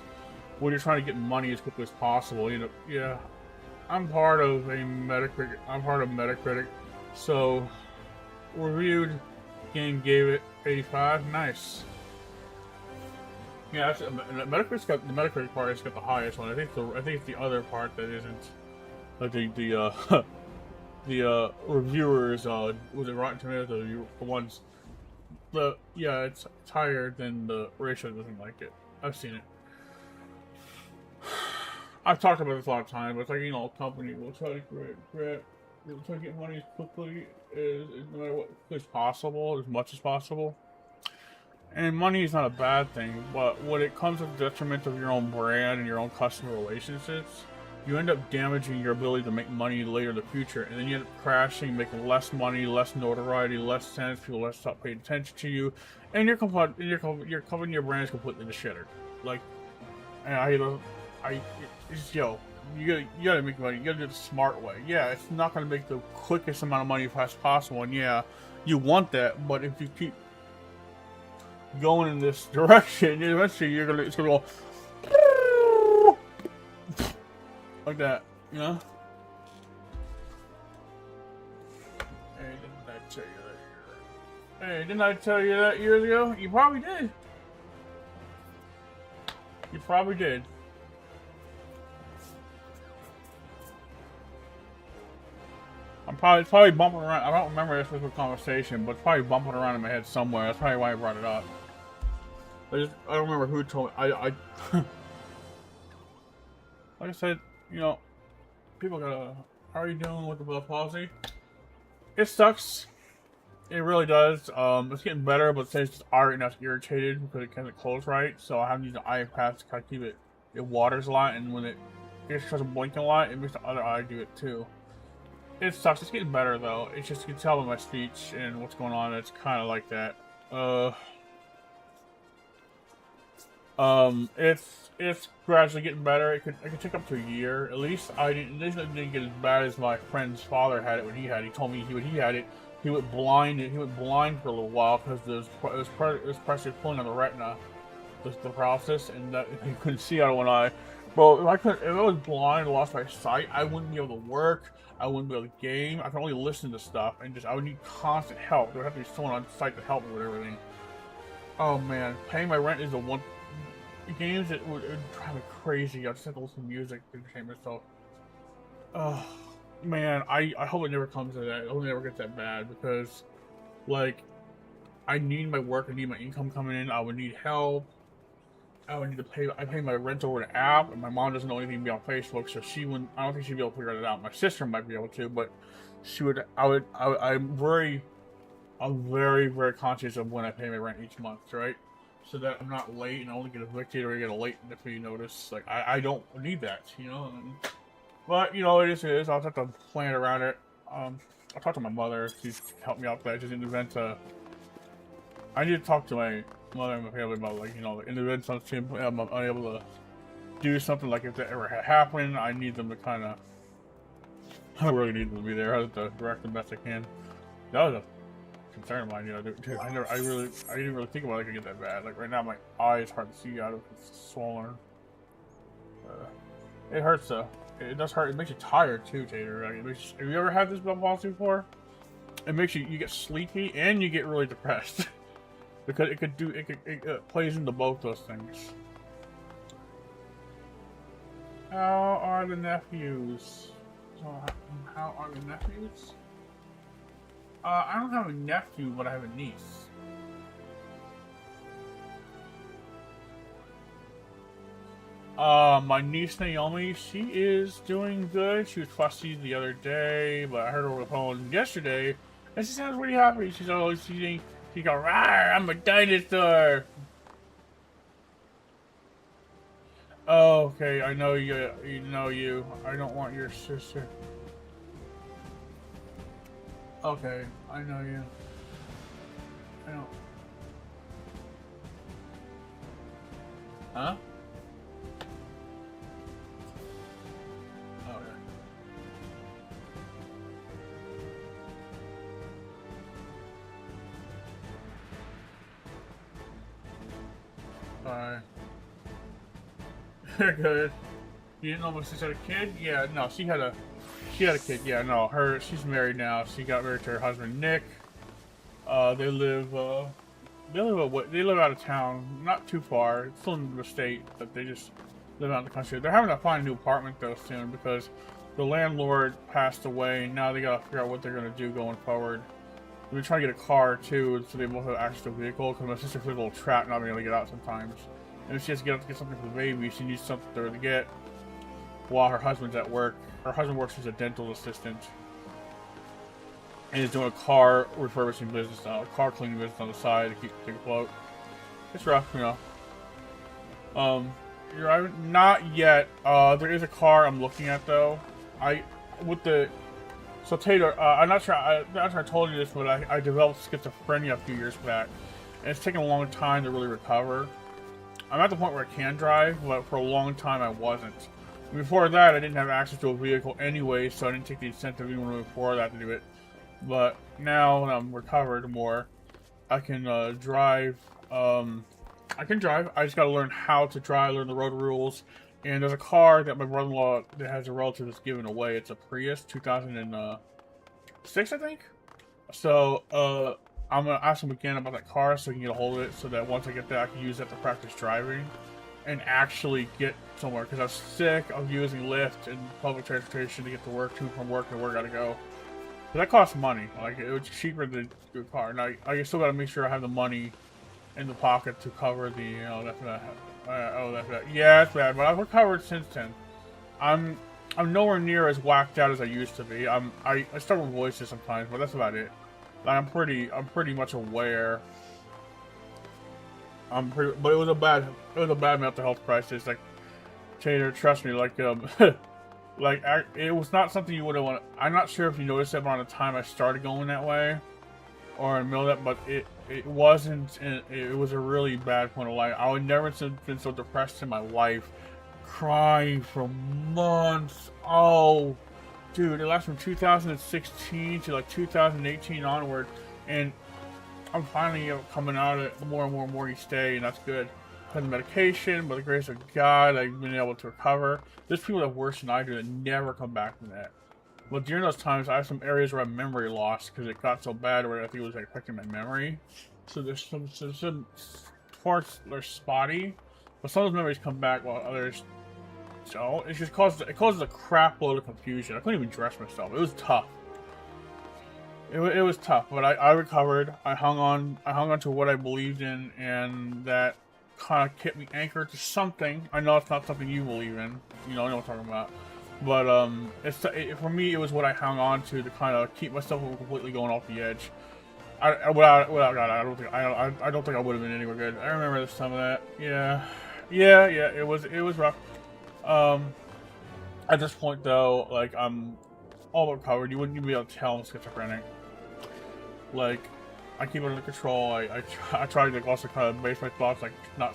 trying to get money as quickly as possible. Yeah, I'm part of Metacritic, so reviewed game gave it 85. Nice. Yeah, the Metacritic part has got the highest one. I think it's the other part that isn't. Like the reviewers, was it Rotten Tomatoes? The ones. It's higher than the ratio doesn't like it. I've seen it. I've talked about this a lot of times, but it's like, a company will try to get money as quickly no matter what is possible, as much as possible. And money is not a bad thing, but when it comes to the detriment of your own brand and your own customer relationships, you end up damaging your ability to make money later in the future, and then you end up crashing, making less money, less notoriety, less sense, people less stop paying attention to you, and your company, your brand is completely deshattered. Like, and you gotta make money. You gotta do it the smart way. Yeah, it's not gonna make the quickest amount of money as possible, and yeah, you want that. But if you keep going in this direction, eventually it's gonna go like that. Hey, didn't I tell you that years ago? You probably did. You probably did. It's probably bumping around. I don't remember this specific conversation, but it's probably bumping around in my head somewhere. That's probably why I brought it up. I don't remember who told me. Like I said, people gotta. How are you doing with the blood policy? It sucks. It really does. It's getting better, but it's just already not irritated because it can't close right. So I have to use the eye patch to kind of keep it. It waters a lot, and when it starts blinking a lot, it makes the other eye do it too. It sucks. It's getting better though. It's just, you can tell by my speech and what's going on. It's kind of like that. It's gradually getting better. It could take up to a year. At least I didn't get as bad as my friend's father had it when he had it. He told me when he had it, he went blind. He went blind for a little while because it was pressure pulling on the retina, the process, and that he couldn't see out of one eye. Bro, if I was blind and lost my sight, I wouldn't be able to work. I wouldn't be able to game. I could only listen to stuff, and I would need constant help. There would have to be someone on site to help me with everything. Oh man, paying my rent is the one. Games that would drive me crazy. I just have to listen to music to entertain myself. Oh man, I hope it never comes to that. I hope it never gets that bad because, like, I need my work. I need my income coming in. I would need help. I would need to pay. I pay my rent over the app, and my mom doesn't know anything beyond Facebook, so she wouldn't. I don't think she'd be able to figure it out. My sister might be able to, but she would. I'm very, very conscious of when I pay my rent each month, right? So that I'm not late and I only get evicted or I get a late fee notice. Like I don't need that, And But you know, it is. It is. I'll have to plan around it. I'll talk to my mother. She's helped me out there. Just in the event. I need to talk to my mother and my family about, like, you know, in the event I'm unable to do something, like if that ever happened, I need them to kind of. I really need them to be there. I have to direct them best I can. That was a concern of mine, you know. Dude, I didn't really think about it could get that bad. Like right now, my eye is hard to see out of. It's swollen. It hurts though. It does hurt. It makes you tired too, Tater. Like, have you ever had this policy before? It makes you get sleepy and you get really depressed because it plays into both those things. How are the nephews? How are the nephews? I don't have a nephew, but I have a niece. My niece Naomi, she is doing good. She was fussy the other day, but I heard her over the phone yesterday, and she sounds really happy. She's always she go, "Rawr, I'm a dinosaur." Oh, okay, I know you. You know you. I don't want your sister. Okay, I know you. I don't. Huh? Oh, yeah. Alright. Good. You didn't know my sister had a kid? Yeah, no, she had a kid. Yeah, no, she's married now. She got married to her husband Nick. They live out of town, not too far. It's still in the state, but they just live out in the country. They're having to find a new apartment though soon because the landlord passed away, and now they gotta figure out what they're gonna do going forward. They've been trying to get a car too, so they both have access to a vehicle. Because my sister feels a little trapped, not being able to get out sometimes. And if she has to get out to get something for the baby, she needs something to get while her husband's at work. Her husband works as a dental assistant and is doing a car refurbishing business now, a car cleaning business on the side to keep things afloat. It's rough, you know. You're driving? Not yet. There is a car I'm looking at though. So Tater, I'm not sure I told you this, but I developed schizophrenia a few years back, and it's taken a long time to really recover. I'm at the point where I can drive, but for a long time I wasn't. Before that, I didn't have access to a vehicle anyway, so I didn't take the incentive even before that to do it. But now, when I'm recovered more, I can drive. I can drive. I just got to learn how to drive, learn the road rules. And there's a car that my brother-in-law that has a relative that's given away. It's a Prius, 2006, I think. So, I'm gonna ask him again about that car so he can get a hold of it, so that once I get that, I can use that to practice driving and actually get somewhere. Because I was sick of using Lyft and public transportation to get to work, to and from work, and where I gotta go. But that costs money. Like, it was cheaper than a car. Now, I still gotta make sure I have the money in the pocket to cover the, you know, that's bad. Yeah, it's bad, but I've recovered since then. I'm nowhere near as whacked out as I used to be. I struggle with voices sometimes, but that's about it. Like, I'm pretty much aware. But it was a bad mental health crisis. Like, Tater, trust me, like, like, it was not something you would have wanted. I'm not sure if you noticed that around the time I started going that way, or in the middle of that, but it wasn't. It was a really bad point of life. I would never have been so depressed in my life, crying for months. Oh, dude, it lasted from 2016 to like 2018 onward, and I'm finally coming out of it more and more each day, and that's good. I had the medication, by the grace of God, I've been able to recover. There's people that have worse than I do that never come back from that. But during those times, I have some areas where I have memory loss because it got so bad where I think it was like, affecting my memory. So there's some parts that are spotty, but some of those memories come back while others don't. It just causes a crap load of confusion. I couldn't even dress myself. It was tough. It was tough, but I recovered. I hung on to what I believed in, and that kind of kept me anchored to something. I know it's not something you believe in. You know, I know what I'm talking about. But for me, it was what I hung on to kind of keep myself from completely going off the edge. Without God, I don't think I would have been anywhere good. I remember some of that. Yeah. It was rough. I At this point, though, like, I'm all recovered. You wouldn't even be able to tell I'm schizophrenic. Like, I keep it under control. I try to also kind of base my thoughts, like, I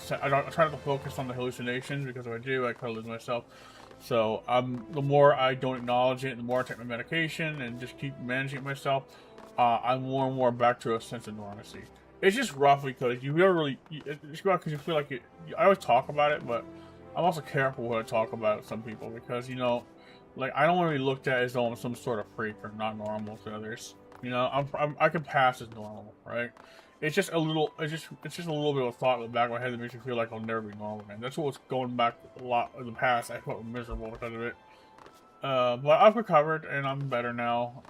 try not to focus on the hallucinations, because if I do, I kind of lose myself. So, the more I don't acknowledge it, the more I take my medication and just keep managing it myself, I'm more and more back to a sense of normalcy. It's just rough because you never really, it's rough because you feel like I always talk about it, but I'm also careful when I talk about it with some people, because, you know, like, I don't want to be looked at as though I'm some sort of freak or not normal to others. You know, I can pass as normal, right? It's just a little, it's just a little bit of a thought in the back of my head that makes me feel like I'll never be normal again. That's what's going back a lot in the past. I felt miserable because of it. But I've recovered and I'm better now.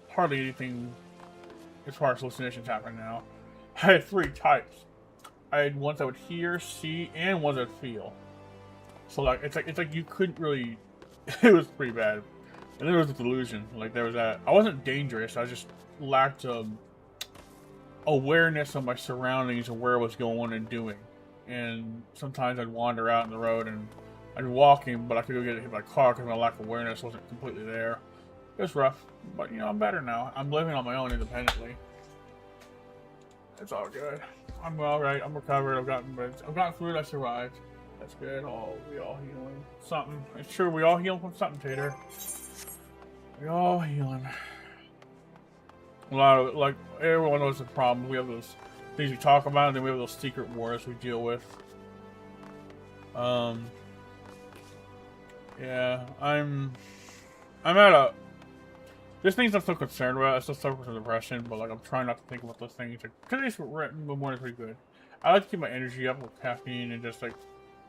Hardly anything as far as hallucinations happen now. I had 3 types. I had ones I would hear, see, and ones I'd feel. So like it's like you couldn't really. It was pretty bad. And there was a delusion. Like there was that. I wasn't dangerous. I just lacked awareness of my surroundings and where I was going and doing. And sometimes I'd wander out in the road and I'd be walking, but I could go get hit by a car because my lack of awareness wasn't completely there. It was rough, but you know, I'm better now. I'm living on my own independently. It's all good. I'm alright. I'm recovered. I've gotten through it. I survived. That's good. Oh, we all healing. Something. It's true. We all heal from something, Tater. We all healing. A lot of, like, everyone knows the problem. We have those things we talk about, and then we have those secret wars we deal with. Yeah, I'm at a. There's things I'm still concerned about. I still suffer from depression, but like I'm trying not to think about those things. Because the morning's pretty good. I like to keep my energy up with caffeine and just like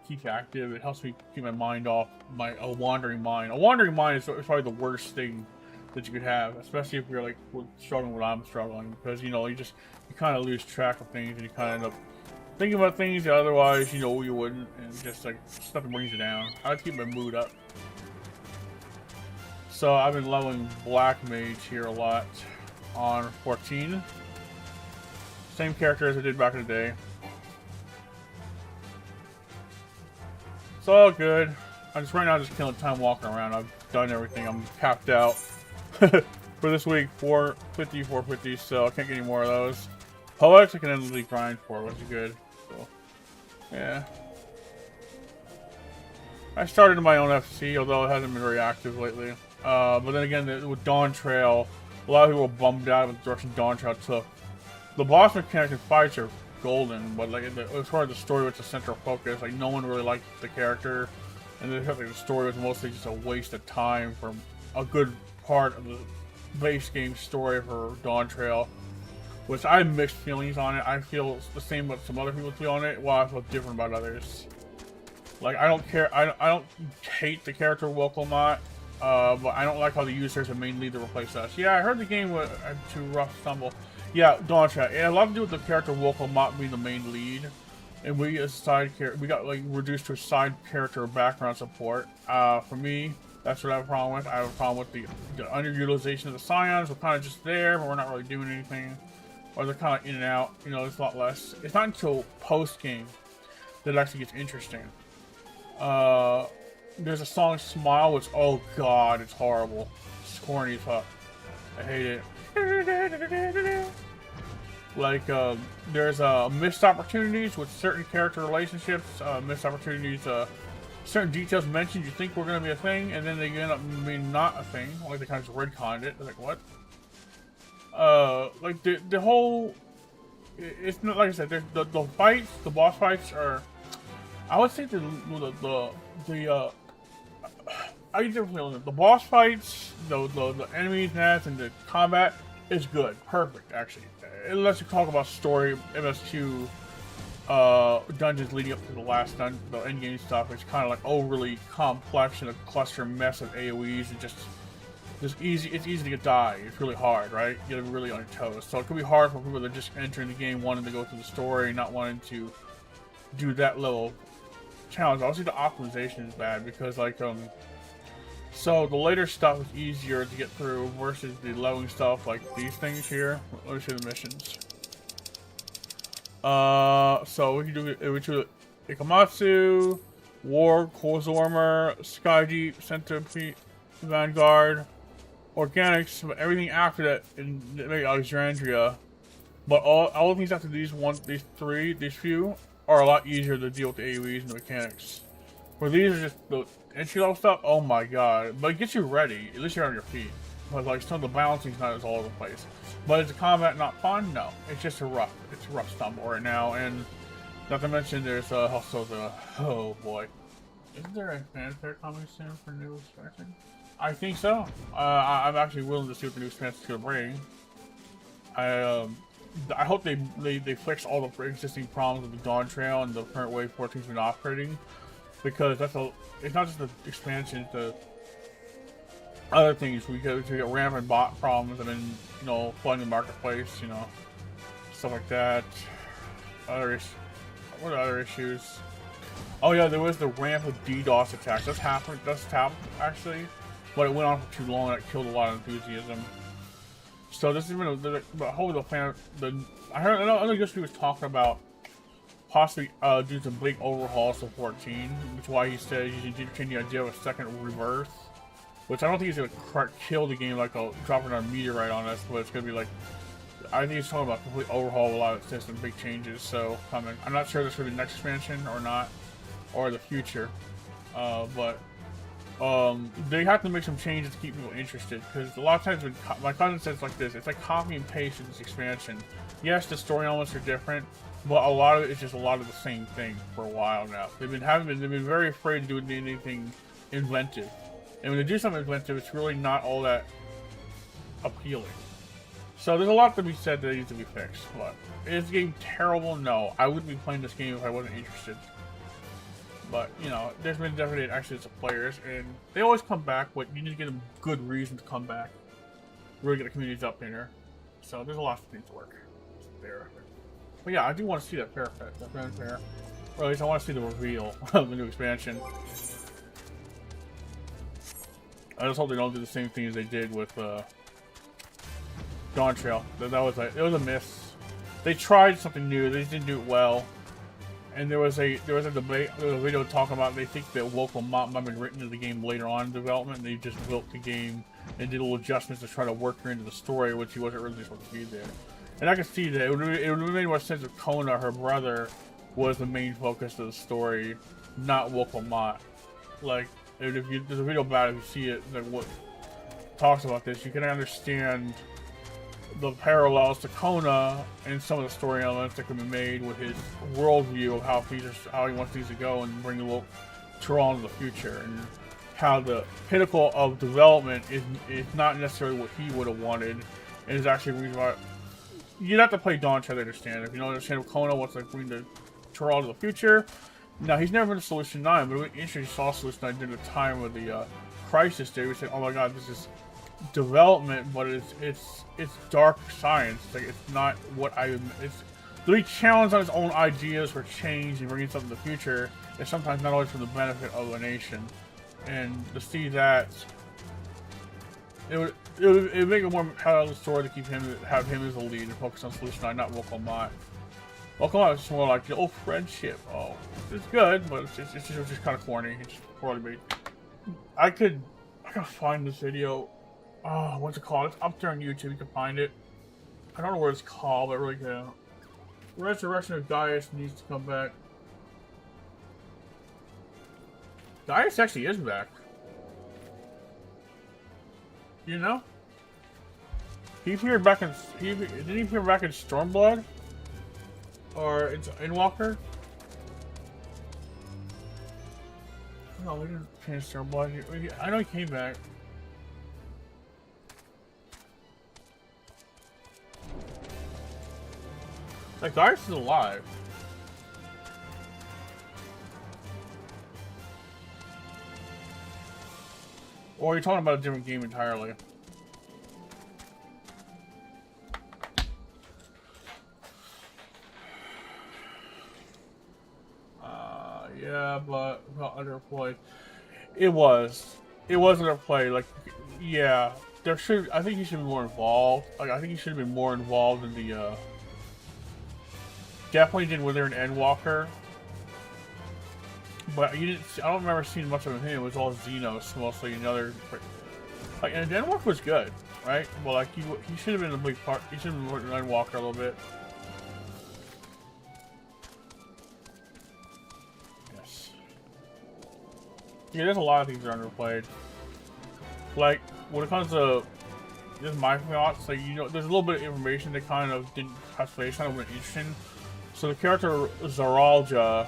keep active. It helps me keep my mind off a wandering mind. A wandering mind is probably the worst thing that you could have, especially if you're like struggling what I'm struggling, because you know you kind of lose track of things and you kind of end up thinking about things that otherwise you wouldn't, and just like stuff that brings you down. I like to keep my mood up. So I've been leveling Black Mage here a lot on 14. Same character as I did back in the day. It's all good. I'm just right now just killing time walking around. I've done everything. I'm capped out for this week. 450, 450. So I can't get any more of those. Poetics I can endlessly grind for, which is good. So yeah. I started my own FC, although it hasn't been very active lately. But then again, with Dawn Trail, a lot of people were bummed out with the direction Dawn Trail took. The boss mechanics and fights are golden, but like as far as the story was the central focus, like no one really liked the character, and they felt like the story was mostly just a waste of time for a good part of the base game story for Dawn Trail. Which I have mixed feelings on it. I feel the same what some other people feel on it, while I feel different about others. Like I don't care. I don't hate the character Wilkelmot. But I don't like how they use her as a main lead to replace us. Yeah, I heard the game was too rough stumble. Yeah, Dawn Trail. It had a lot to do with the character Wilkelmot being the main lead, and we as side character, we got like reduced to a side character background support. For me, that's what I have a problem with. I have a problem with the underutilization of the Scions. We're kind of just there, but we're not really doing anything, or they're kind of in and out. You know, it's a lot less. It's not until post game that it actually gets interesting. There's a song Smile, which, oh god, it's horrible. It's corny as fuck. I hate it. Like, there's missed opportunities with certain character relationships, missed opportunities, certain details mentioned you think were going to be a thing, and then they end up being not a thing. Like, they kind of just retconned it. They're like, what? Like, the whole... It's not, like I said, the fights, the boss fights are... I would say the boss fights, the enemies and the combat is good, perfect actually. Unless you talk about story, MS2 dungeons leading up to the last dungeon, the endgame stuff, it's kind of like overly complex and a cluster mess of AOE's and just easy. It's easy to get die. It's really hard, right? You gotta be really on your toes. So it can be hard for people that just entering the game wanting to go through the story, not wanting to do that level challenge. Obviously the optimization is bad because like so the later stuff is easier to get through versus the leveling stuff like these things here. Let me see the missions. So we can do Ikamatsu, War, Corzormer, Skydeep, Centipede, Vanguard, Organics, but everything after that in Alexandria. But all of these after these few are a lot easier to deal with the AoEs and the mechanics. Where these are just the entry level stuff, oh my god. But it gets you ready, at least you're on your feet. But like some of the balancing's not as all over the place. But is the combat not fun? No. It's just a rough stumble right now, and not to mention there's also the, oh boy. Isn't there a fanfare coming soon for new expansion? I think so. I'm actually willing to see what the new expansion's gonna bring. I hope they fix all the existing problems with the Dawn Trail and the current way 14's been operating, because it's not just the expansion, it's the other things. We get rampant bot problems and then, you know, flooding the marketplace, you know, stuff like that. What are other issues? Oh yeah, there was the rampant DDoS attacks. That's happened actually, but it went on for too long and it killed a lot of enthusiasm. So this is even hopefully I know yesterday was talking about possibly do some big overhauls to 14, which is why he said he's entertaining the idea of a second rebirth, which I don't think he's gonna kill the game like dropping a meteorite on us, but it's gonna be like, I think he's talking about complete overhaul of a lot of system, big changes. So coming, I'm not sure if this will be the next expansion or not, or the future, but. They have to make some changes to keep people interested, because a lot of times when my cousin says like this, it's like copy and paste in this expansion. Yes, the story elements are different, but a lot of it is just a lot of the same thing for a while now. They've been very afraid to do anything inventive, and when they do something inventive, it's really not all that appealing. So there's a lot to be said that needs to be fixed. But is the game terrible? No, I wouldn't be playing this game if I wasn't interested. But, you know, there's been definitely actions of players, and they always come back, but you need to give them good reason to come back. Really get the communities up in there. So there's a lot of things to work there. But yeah, I do want to see that fanfare. Or at least I want to see the reveal of the new expansion. I just hope they don't do the same thing as they did with Dawn Trail. It was a miss. They tried something new, they just didn't do it well. And there was a debate, there was a video talking about they think that local mod might have been written into the game later on in development, and they just built the game and did little adjustments to try to work her into the story, which he wasn't really supposed to be there. And I can see that it would have made more sense if Kona, her brother, was the main focus of the story, not local mod. Like, there's a video about it, if you see it, like what talks about this, you can understand the parallels to Kona and some of the story elements that can be made with his worldview of how he wants things to go and bring the little Toronto into the future, and how the pinnacle of development is not necessarily what he would have wanted, and is actually a reason why you'd have to play Dawn Trail to understand. If you don't understand what Kona wants to bring the Toronto to the future. Now, he's never been to Solution 9, but we initially saw Solution 9 during the time of the crisis there. We said, oh my god, this is development, but it's dark science. Like, it's not what it's the challenge on his own ideas for change and bringing something to the future is sometimes not always for the benefit of a nation. And to see that, it would make a more parallel story to have him as a lead and focus on Solution 9, not Wokomot. Wokomot is more like the old friendship. Oh, it's good, but it's just kind of corny. It's just poorly made. I gotta find this video. Oh, what's it called? It's up there on YouTube. You can find it. I don't know what it's called, but really good. Resurrection of Gaius needs to come back. Gaius actually is back. You know? He appeared back in. Didn't he appear back in Stormblood? Or it's Endwalker? No, we didn't change Stormblood. I know he came back. Like, Gaius is alive. Or are you talking about a different game entirely? Yeah, but underplayed. It was underplayed. Like, yeah, I think he should be more involved. Like, I think he should have been more involved in the. Definitely did Wither and Endwalker. But you didn't. I don't remember seeing much of him. It was all Xenos mostly, and other. Like, and Denmark was good, right? Well, like he should have been a big part. He should have been Red Walker a little bit. Yes. Yeah, there's a lot of things that are underplayed. Like when it comes to just my thoughts, like you know, there's a little bit of information that kind of didn't touch base on, went interesting. So the character Zaralja,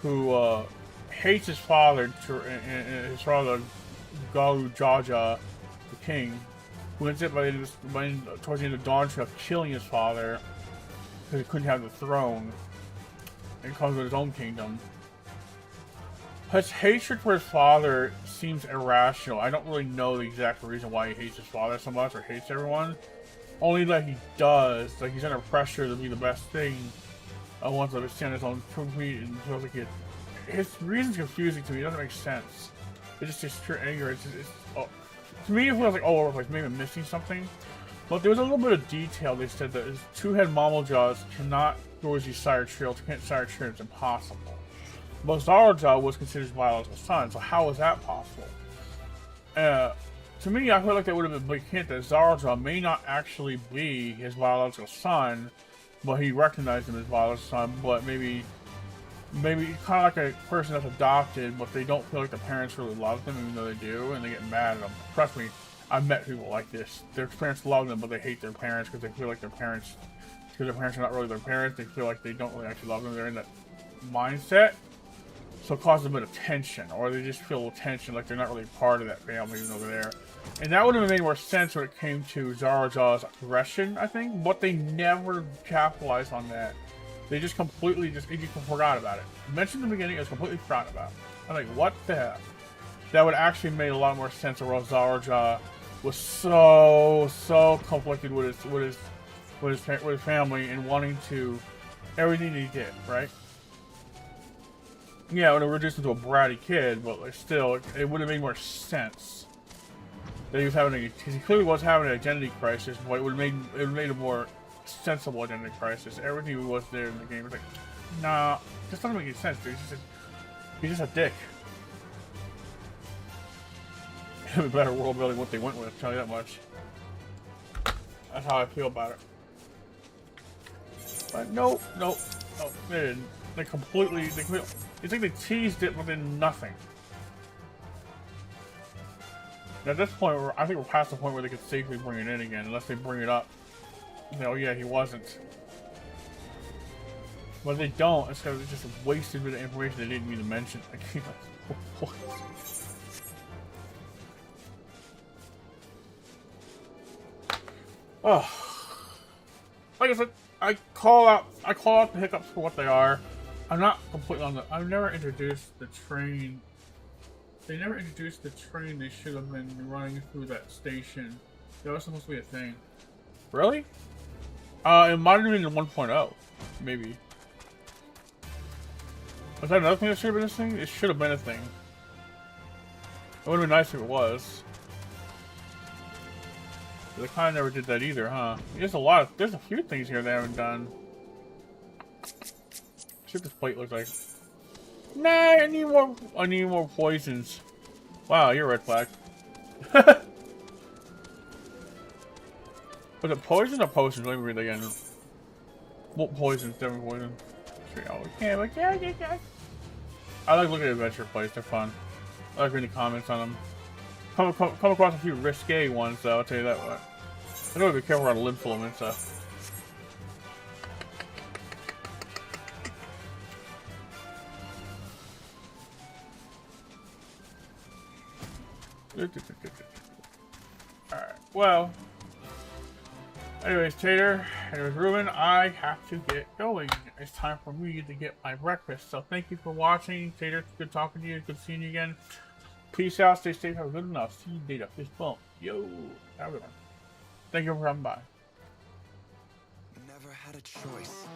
who hates his father, and his father Garu Jaja, the king, who ends up towards the end of Dawn Trail killing his father because he couldn't have the throne, and comes with his own kingdom. His hatred for his father seems irrational. I don't really know the exact reason why he hates his father so much or hates everyone. Only that he does. Like he's under pressure to be the best thing. Wants to stand his own feet and feels like his reason's confusing to me. It doesn't make sense. It's just pure anger. To me, it feels like all over the place. Maybe I'm missing something. But there was a little bit of detail. They said that his two-head Mamaljaws cannot go as his sire trio. To can't sire trio, it's impossible. But Zaralja was considered his biological son, so how is that possible? To me, I feel like that would have been a big hint that Zaralja may not actually be his biological son, but he recognized him as biological son, but maybe kind of like a person that's adopted, but they don't feel like the parents really love them, even though they do, and they get mad at them. Trust me, I've met people like this. Their parents love them, but they hate their parents because they feel like their parents are not really their parents. They feel like they don't really actually love them. They're in that mindset. So it causes a bit of tension, or they just feel a little tension, like they're not really part of that family even though they're there. And that would have made more sense when it came to Zaralja's aggression, I think, but they never capitalized on that. They just completely forgot about it. Mentioned in the beginning, it was completely forgotten about. I'm like, what the heck? That would actually make a lot more sense if Zaralja was so conflicted with his family and wanting to everything he did, right? Yeah, it would have reduced him to a bratty kid, but like, still, it would have made more sense that he was having because he clearly was having an identity crisis, but it would have made a more sensible identity crisis. Everything was there in the game was like, nah, this doesn't make any sense, dude. He's just a dick. It'd be better world building what they went with, I'll tell you that much. That's how I feel about it. But nope, they didn't. They completely, it's like they teased it within nothing. At this point, I think we're past the point where they could safely bring it in again, unless they bring it up. You know, yeah, he wasn't. But they don't. It's because it's just a wasted bit of information they didn't need to mention. Like, what? Oh, like I said, I call out the hiccups for what they are. I'm not completely on the. I've never introduced the train. They never introduced the train they should have been running through that station. That was supposed to be a thing. Really? It might have been in 1.0, maybe. Was that another thing that should have been a thing? It should have been a thing. It would have been nice if it was. But they kind of never did that either, huh? There's a few things here they haven't done. See what this plate looks like. Nah, I need more poisons. Wow, you're a red flag. Was it poison or potions? Let me read that again. What poison? Different poison. Yeah. I like looking at adventure plays, they're fun. I like reading comments on them. Come across a few risque ones though, I'll tell you that much. I know to be careful around lid full of them and stuff. Alright, well. Anyways, Tater, anyways, Ruben, I have to get going. It's time for me to get my breakfast. So thank you for watching. Tater, good talking to you. Good seeing you again. Peace out. Stay safe. Have a good enough. See you later. Fist bump. Yo. Have a good one. Thank you for coming by. Never had a choice.